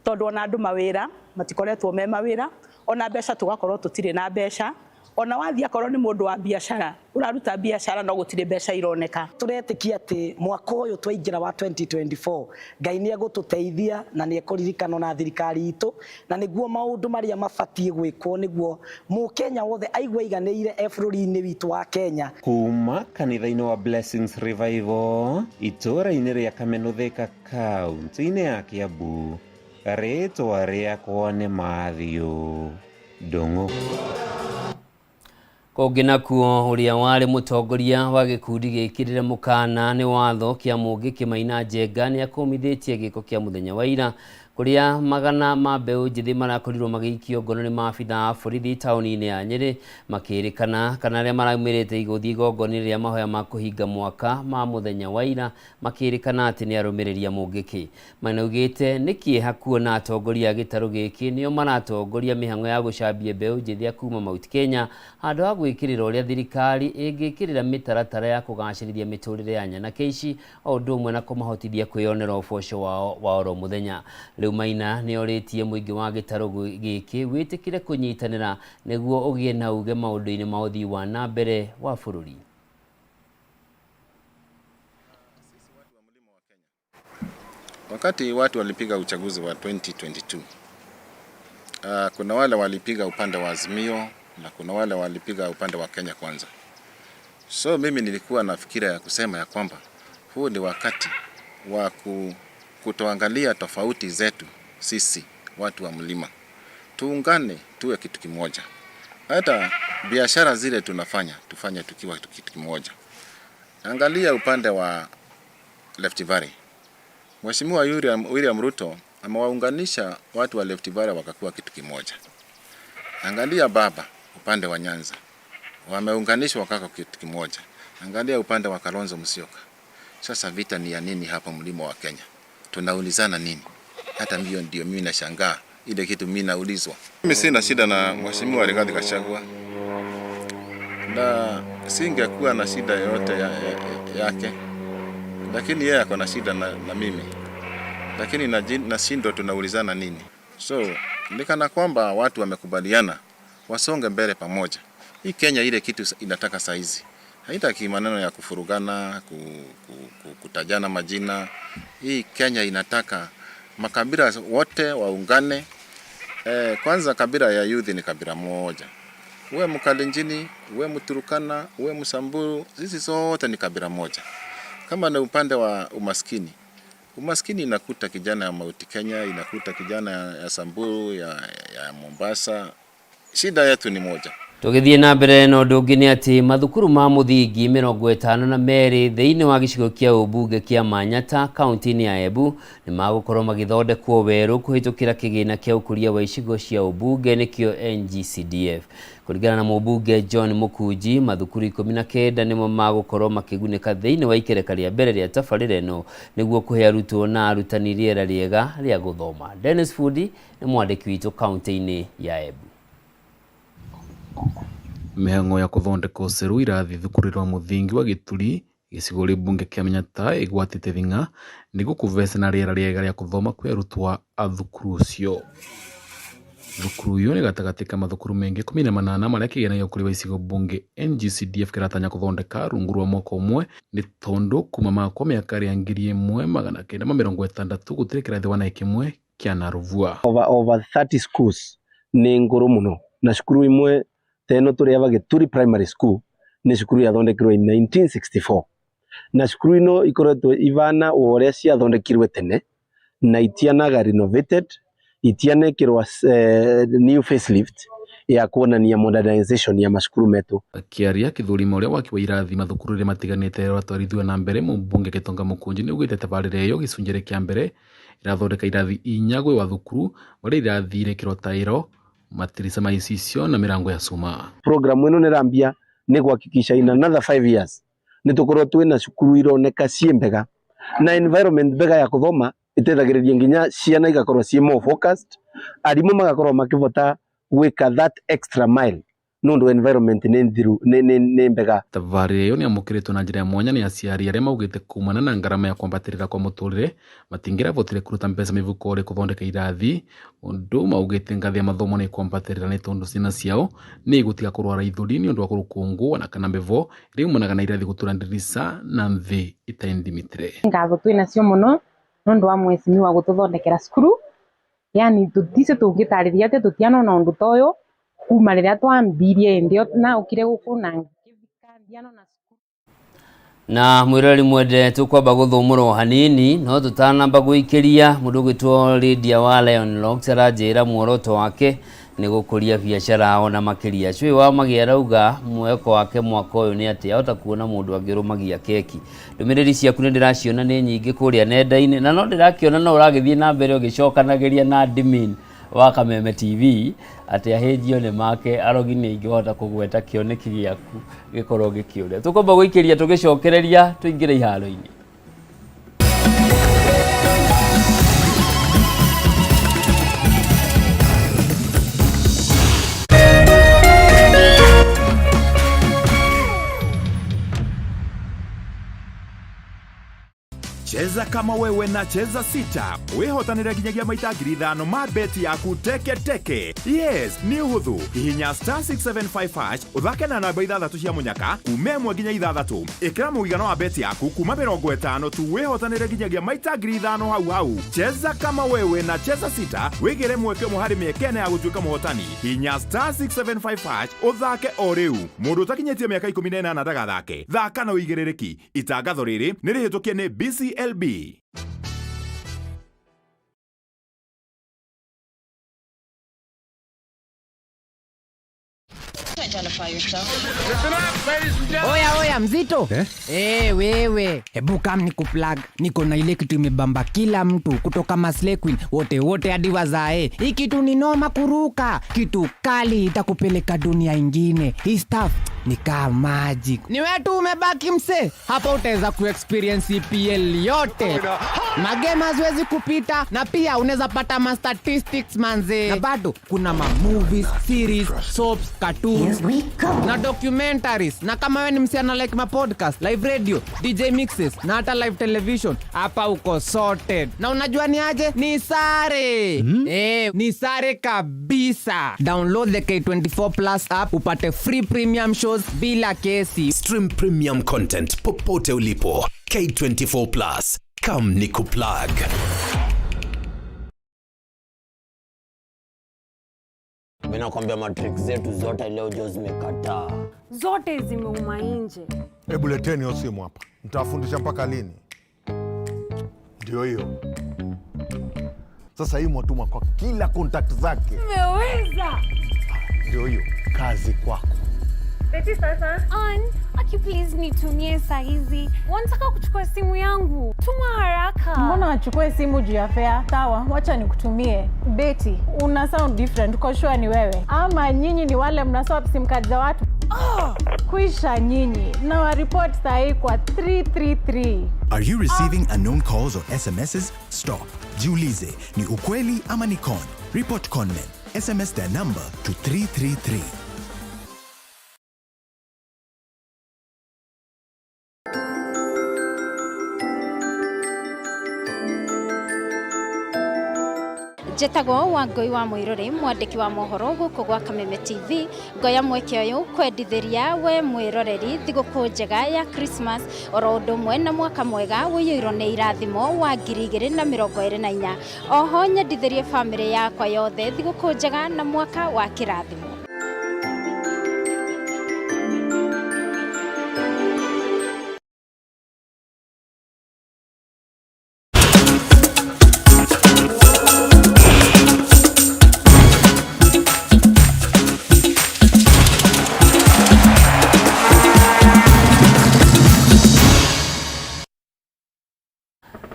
tondũ ona andũ mawĩra matikoretwo me mawĩra, ona mbeca tugakorwo tutirĩ na mbeca, ona wathia korwo nĩ mũndũ wa biacara uraruta biacara no gũtirĩ mbeca ironeka. Turetĩkia atĩ mwaka ũyũ twaingĩra wa 2024 Ngai nĩ egũtũteithia na nĩ ekũririkana na thirikari itũ, na nĩguo maũndũ marĩa mabatiĩ gwĩkwo nĩguo Mũkenya wothe aigua iganĩire bũrũri-inĩ witũ wa Kenya. Kuma kanitha-inĩ wa Blessings Revival itũũra-inĩ rĩa Kamenũthĩka kaunti-inĩ ya Kiambu, rĩtwa rĩakwa nĩ Mathiũ Ndung'u. Kũngĩ nakuo ũrĩa warĩ mũtongoria wa gĩkundi gĩkĩrĩre mũkana nĩ watho kĩa mũngĩ Kĩmaina Njenga nĩ akũmithĩtie gĩko kĩa mũthenya wa ira kũrĩa magana ma mbeũ njĩthĩ marakorirwo magĩikio ngono nĩ maabitha a borithi taũni-inĩ ya Nyeri, makĩrĩkana kana arĩa maraumĩrĩte igũthiĩ igongona rĩa mahoya ma kũhinga mwaka ma mũthenya wa ira makĩrĩkana atĩ nĩ arũmĩrĩria mũngĩkĩ. Manaugĩte nĩ kĩeha kuona atongoria a gĩtarũ gĩkĩ nĩo maratongoria mĩhang'o ya gũcambia mbeũ njĩthĩ a kuma Mount Kenya handũ ha gwĩkĩrĩra ũrĩa thirikari ĩngĩkĩrĩra mĩtaratara ya kũgacĩrithia mĩtũrĩre ya nyanake ici o ũndũ ũmwe na kũmahotithia kwĩyonera ũboco wao wa oro mũthenya. Rĩu Maina nĩ orĩtie mũingĩ wa gĩtarũ gĩkĩ wĩtĩkĩre kũnyitanĩra nĩguo ũgĩe na uge maũndũ-inĩ ma ũthii wa na mbere wa bũrũri. Wakati watu walipiga uchaguzi wa 2022, kuna wale walipiga upande wa Azimio na kuna wale walipiga upande wa Kenya Kwanza. So mimi nilikuwa na fikira ya kusema ya kwamba huu ni wakati wa kutoangalia tofauti zetu sisi watu wa mlima. Tuungane tuwe kitu kimoja. Hata biashara zile tufanye tukiwa kitu kimoja. Angalia upande wa Rift Valley. Mheshimiwa William Ruto amewaunganisha watu wa Rift Valley wakakuwa kitu kimoja. Angalia baba upande wa Nyanza. Wameunganishwa wakakuwa kitu kimoja. Angalia upande wa Kalonzo Musyoka. Sasa vita ni ya nini hapa mlima wa Kenya? Tunaulizana nini? Hata ndio mimi nashangaa ile kitu mimi naulizwa. Mimi sina shida na Mheshimiwa Rigathi Gachagua. Na singekuwa na shida yoyote yake. Lakini yeye ako na shida na mimi. Lakini nashindwa tunaulizana nini? So, nikana kwamba watu wamekubaliana wasonge mbele pamoja. Hii Kenya ile kitu inataka saizi. Haitaki maneno ya kufurugana, kutajana majina. Hii Kenya inataka makabila wote waungane. Kwanza kabila ya youth ni kabila moja. Uwe Mkalenjini, uwe Mturukana, uwe Msamburu, sisi sote ni kabila moja. Kama na upande wa umaskini inakuta kijana ya Mount Kenya, inakuta kijana ya Samburu, ya Mombasa. Shida yetu ni moja. Tũgĩthiĩ na mbere na ũndũ ũngĩ nĩ atĩ mathukuru ma mũthingi 52 thĩinĩ wa gĩcigo kĩa ũmbunge kĩa Manyata kaunti-inĩ ya Embu nĩ magũkorwo magĩthondekwo werũ kũhĩtũkĩra kĩgĩna kĩa ũkũria wa icigo cia ũmbunge nĩkĩo NGCDF. Kũringana na mũmbunge John Mũkunji, mathukuru 19 nĩmo magũkorwo makĩgunĩka thĩinĩ wa ikereka rĩa mbere rĩa tabarĩra ĩno nĩguo kũhe arutwo na arutani rĩera rĩega rĩa gũthoma. Dennis Fudi nĩ mwandĩki witũ kaunti-inĩ ya Embu. Mĩhang'o ya kũthondeka ũceru irathi thukuru rwa mũthingi wa Gĩturi gĩcigo rĩa bunge kĩa Manyata ĩgwatĩte thing'a nĩguo kũvecana rĩera rĩega rĩa kũthoma kwĩ arutwo a thukuru ũcio. Thukuru ũyũ nĩ gatagatĩ ka mathukuru mengĩ 18 marĩa kĩgeranio kũrĩ wa icigo bunge NGCDF kĩratanya kũthondeka rungu rwa mwaka ũmwe nĩ tondũ kuma makwa mĩaka ya 1960 gũtirĩ kĩrathi wana kĩmwe kĩa naruvua. Over 30 schools nĩ ngũrũ mũno na cukuru imwe teno tũrĩa wa Gĩturi Primary School nĩ cukuru yathondekirwo 1964 na cukuru ino ikoretwo ivana ũrĩa ciathondekirwe tene na itianaga renovated, itianekirwa new facelift ya kuonania modernization ya macukuru metu. Kĩaria kĩthũrima ũrĩa waki wa irathi mathukuru rĩa matiganĩte ratwarithio na mbere mũmbunge Gĩtonga Mũkunji nĩ ugĩte tabarĩra ĩyo gĩcunjĩ kĩa mbere irathondeka irathi 4 gwĩ wa thukuru marĩa irathire kĩrotaĩro matirisa ma incicio na mirango ya suma. Programu ino nirambia ni kuhakikisha in another 5 years nĩ tũkorwo twĩna cukuru ironeka ciĩ mbega na environment mbega ya kuthoma itethagĩrĩria nginya ciana igakorwo ciĩ more focused, arimũ magakorwo makĩvota gwĩka that extra mile nundu environment nĩ mbega. Thabarĩ ĩyo nĩamũkĩrĩtwo na njĩra ya mwanya nĩ aciari arĩa maugĩte kumana na ngarama ya kwambatĩrĩra kwa mũtũrĩre matingĩravotire kũruta mbeca mĩhuko gũthondeka irathi, ũndũ maugĩte ngathĩ ya mathomo nĩ kwambatĩrĩra nĩ tondũ ciana ciao nĩ igũtiga kũrwara ithũri nĩ ũndũ wa kũrũkũngũ na kana mbevo ĩrĩa umanaga na irathi gũtũra ndirica na thĩ itaendimitire. Ngatho twĩnacio mũno nĩũndũ wa mwecimiwa gũtũthondekera cukuru, yani tũticio tũngĩtarĩria atĩ tũtianona ũndũ ta ũyũ kuma rĩrĩa twambirie ndio na ukire gukuna na mwirori mwende tukwamba guthumurwo hanini no tutanamba guikiria mundu gwitwo Lydia wa Lion Locks aranjira muoroto wake ni gukuria biashara ona makiria cui wa magiara uga mweko wake mwaka uyu ni ati ahota kuona mundu angirumagia keki. Ndumiriri ciaku ndiraciona ni nyingi kuria nenda-ini na no ndirakiona no uragithie na mbere ugicokanagiria na admin wa Kameme TV ati ahejio ne make arogi ni ingihota kugweta kioneki giaku gikorwo gikiuria. Tukomba guikiria tugicokereria tuingire iharo-ini. Cheza kama wewe na cheza sita. Wehotanira ginyagia maita ngiri 5 ma beti yaku teke teke. Yes, ni uhuthu. Hihinya *675# uthake na namba 6 cia munyaka kuma 1 nginya 6. Ikira muigana wa beti yaku kuma 50 tu wehotanira ginyagia maita ngiri 5 hau. Cheza kama wewe na cheza sita. Wigire mweke muhari mekene ya gutuika muhotani. Hihinya *675# uthake o riu. Mundu utakinyetie miaka 18 ndagathake. Thaka na uigiririki. Itangatho riri ni rihitukie ni BCLB. Oya mzito wewe hebu kam nikuplug, niko na ile kitu imebamba kila mtu kutoka Maslay Queen wote hadi wazae. Hii kitu ni noma kuruka, kitu kali itakupeleka dunia ingine. Hii stuff ni kama magic. Ni wewe tu umebaki mse, hapa utaweza kuexperience EPL yote, magame haziwezi kupita, na pia unaweza pata ma statistics manze, na bado kuna ma movies, series, soaps, cartoons na documentaries. Na kama wewe ni msiana like ma podcast, live radio, DJ mixes na hata live television, hapa uko sorted. Na unajua ni aje? Ni sare. Ni sare kabisa. Download the K24 Plus app upate free premium shows bila kesi. Stream premium content popote ulipo. K24 Plus. Come nikuplug. Mimi nakwambia matrix zetu zote leo jo zimekataa. Zote zimeuma nje. Hebu leteni hiyo simu hapa. Nitawafundisha mpaka lini? Ndio hiyo. Sasa hii mwatuma kwa kila contact zake. Umeweza. Ndio hiyo. Kazi kwako. Beti sasa. Aki please nitumie saa hizi. Wanataka kuchukua simu yangu. Tuma haraka. Mbona achukue simu juu ya fare? Sawa, wacha nikutumie. Beti, una sound different. Uko sure ni wewe? Ama nyinyi ni wale mnaswap sim card za watu? Kuisha nyinyi. Na wa report saa hii kwa 333. Are you receiving unknown calls or SMSs? Stop. Jiulize, ni ukweli ama ni con? Report conmen. SMS their number to 333. Njĩtagwo Wangui wa Mwiruri, mwandĩki wa mohoro gũkũ gwa Kameme TV. Ngoya mweke ũyũ kwendithĩria we mwĩroreri thigũkũ njega ya Christmas oro ũndũ ũmwe na mwaka mwega wĩiyũirwo nĩ irathimo wa 2024. Oho nyendithĩrie bamĩrĩ yakwa yothe thigũkũ njega na mwaka wa kĩrathimo.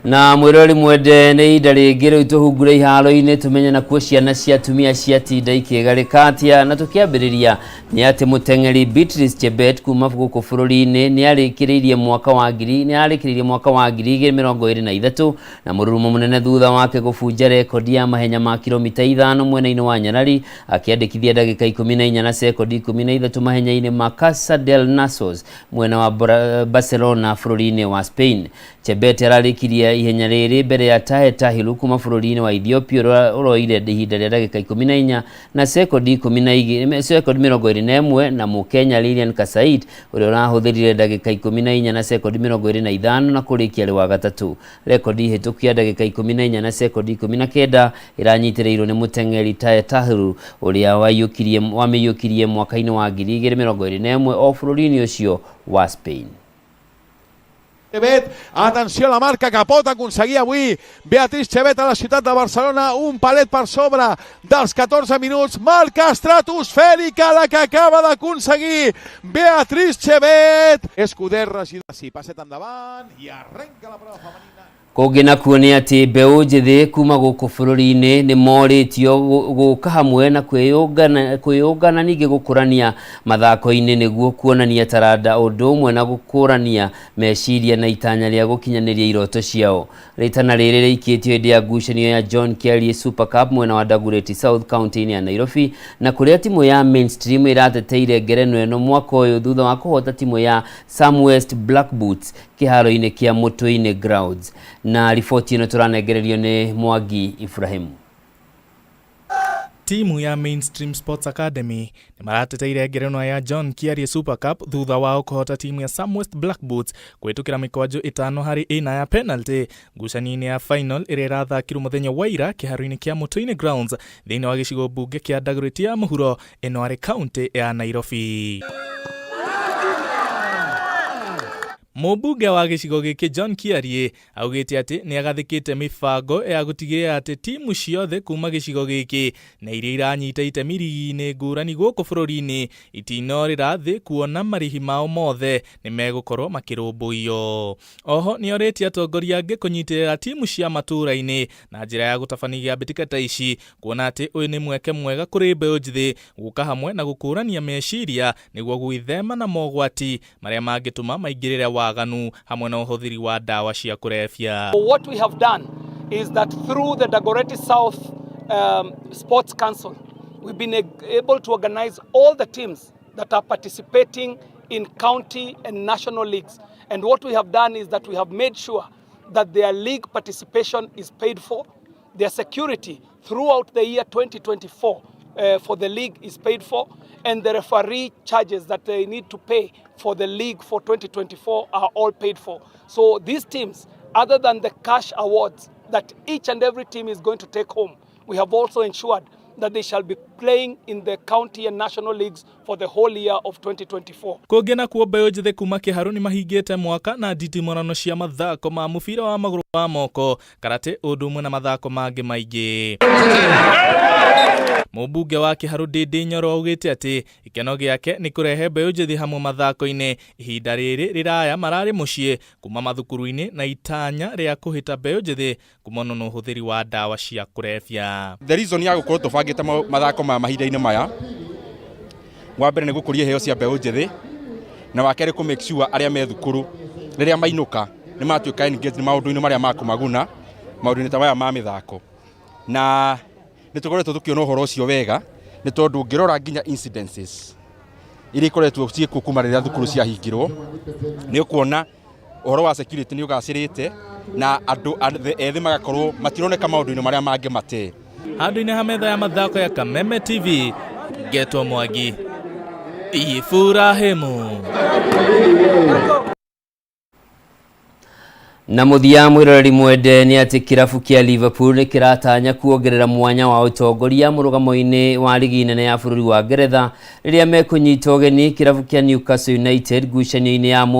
Na mwirori mwende nĩ ihinda rĩngĩ rĩu tũhungure iharo-inĩ tumenye na kuo ciana cia tumia ciatinda ikĩgarĩka atĩa, na tũkĩambĩrĩria nĩ atĩ mũteng'eri Beatrice Chebet kuma gũkũ bũrũri-inĩ nĩ arĩkĩrĩirie mwaka wa 2023 na mũrurumo mũnene thutha wake gũbunja rekodi ya mahenya ma kilomita 5 mwena-inĩ wa Nyarari, akĩandĩkithia ndagĩka 14 na sekondi 13 mahenya-inĩ ma Casa del Nasos mwena wa Barcelona bũrũri-inĩ wa Spain. Chebet ararĩkirie ihenya rĩrĩ mbere ya Tahiru kuma bũrũri-inĩ wa Ethiopia ũroire ihinda rĩa ndagĩka 14 na sekondi 21 na Mũkenya Lilian Kasait ũrĩa ũrahũthĩrire ndagĩka 14 na sekondi 25 na kũrĩkia arĩ wa gatatũ. Rekodi hĩtũku ya ndagĩka 14 na sekondi 19 ĩranyitĩrĩirwo nĩ mũteng'eri Tahiru ũrĩa wamĩiyũkirie mwaka-inĩ wa 2021 o bũrũri-inĩ ũcio wa Spain. Atenció a la marca que pot aconseguir avui Beatrice Chebet a la ciutat de Barcelona, un palet per sobre dels 14 minuts, marca estratosfèrica la que acaba d'aconseguir Beatrice Chebet. Escuder regidor, sí, passet endavant i arrenca la prova femenina. Kũngĩ nakuo nĩ atĩ mbeũ njĩthĩ kuma gũkũ bũrũri-inĩ nĩ morĩtio gũka hamwe na kwĩyũngana ningĩ gũkũrania mathako-inĩ nĩguo kuonania taranda ũndũ ũmwe na gũkũrania meciria na itanya rĩa gũkinyanĩria iroto ciao. Rĩtana rĩrĩ rĩikĩtio hĩndĩ ya ngucanio ya John Kelly Super Cup mwena wa Dagoretti South County-inĩ ya Nairobi, na kũrĩa timu ya Mainstream ĩrateteire ngerenwa ĩno mwaka ũyũ thutha wa kũhota timu ya Samwest Black Boots kĩharo-inĩ kĩa Mũtũ-inĩ Grounds. Na riboti ĩno tũranengererio nĩ Mwangi Ibrahim. Timu ya Mainstream Sports Academy nĩ marateteire ngerenwa ya John Kiarie Super Cup thutha wao kũhota timu ya Samwest Black Boots kũhĩtũkĩra mĩkwanjo 5-4 ya penalty ngucanio-inĩ ya final ĩrĩa ĩrathakirwo mũthenya wa ira kĩharo-inĩ kĩa Mũtũ-inĩ Grounds thĩinĩ wa gĩcigo mbunge kĩa Dagoretti ya Mohoro ĩno arĩ kaunti ya Nairobi. Mũmbunge wa gĩcigo gĩkĩ John Kiarie augĩte atĩ nĩ agathĩkĩte mĩbango ya gũtigĩrĩra atĩ timu ciothe kuma gĩcigo gĩkĩ na iria iranyita itemi rigi-inĩ ngũrani gũkũ bũrũri-inĩ itinorĩra thĩ kuona marĩhi mao mothe nĩ megũkorwo makĩrũmbũiyo. Oho nĩ orĩtie atongoria angĩ kũnyitĩrĩra timu cia matũũra-inĩ na njĩra ya gũtabania mbĩtĩka ta ici, kuona atĩ ũyũ nĩ mweke mwega kũrĩ mbeũ njĩthĩ gũka hamwe na gũkũrania meciria nĩguo gwĩthema na mogwati marĩa mangĩtũma maingĩrĩre hamwe na ũhũthĩri wa dawa cia kũrebia. What we have done is that through the Dagoretti South Sports Council, we've been able to organize all the teams that are participating in county and national leagues. And what we have done is that we have made sure that their league participation is paid for, their security throughout the year 2024 for the league is paid for, and the referee charges that they need to pay for the league for 2024 are all paid for. So these teams, other than the cash awards that each and every team is going to take home, we have also ensured that they shall be playing in the county and national leagues for the whole year of 2024. Kũngĩ nakuo mbeũ njĩthĩ kuma kĩharo nĩ mahingĩte mwaka na nditimũrano cia mathako ma mũbira wa magũrũ wa moko, karate, ũndũ ũmwe na mathako mangĩ maingĩ. Mũmbunge wa Kĩharũ Ndĩndĩ Nyoro augĩte atĩ ikeno gĩake nĩ kũrehe mbeũ njĩthĩ hamwe mathako-inĩ ihinda rĩrĩ rĩraya mararĩ mũciĩ kuma mathukuru-inĩ na itanya rĩa kũhĩta mbeũ njĩthĩ kumana na ũhũthĩri wa dawa cia kũrebia. The reason ya gũkorwo tũbangĩte mathako ma mahinda-inĩ maya, wa mbere nĩ gũkũria iheo cia mbeũ njĩthĩ, na wa kerĩ kũ make sure arĩa me thukuru rĩrĩa mainũka nĩ matuĩka engaged maũndũ-inĩ marĩa makũmaguna, maũndũ-inĩ ta maya ma mĩthako. Na nĩ tũkoretwo tũkĩona ũhoro ũcio wega nĩ tondũ ngĩrora nginya incidences iria ikoretwo ciĩkuo kuma rĩrĩa thukuru ciahingirwo, nĩ ũkuona ũhoro wa security nĩ ũgacĩrĩte na andũ ethĩ magakorwo matironeka maũndũ-inĩ marĩa mangĩ mate. Handũ-inĩ ha metha ya mathako ya Kameme TV, Getwo Mwangi Ibrahim. Na mũthia mwĩroreri mwende nĩ atĩ kĩrabu kĩa Liverpool nĩ kĩratanya kuongerera mwanya wa ũtongoria mũrũgamo-inĩ wa ligi nene ya bũrũri wa Ngeretha rĩrĩa mekũnyita ũgeni kĩrabu kĩa Newcastle United ngucanio-inĩ ya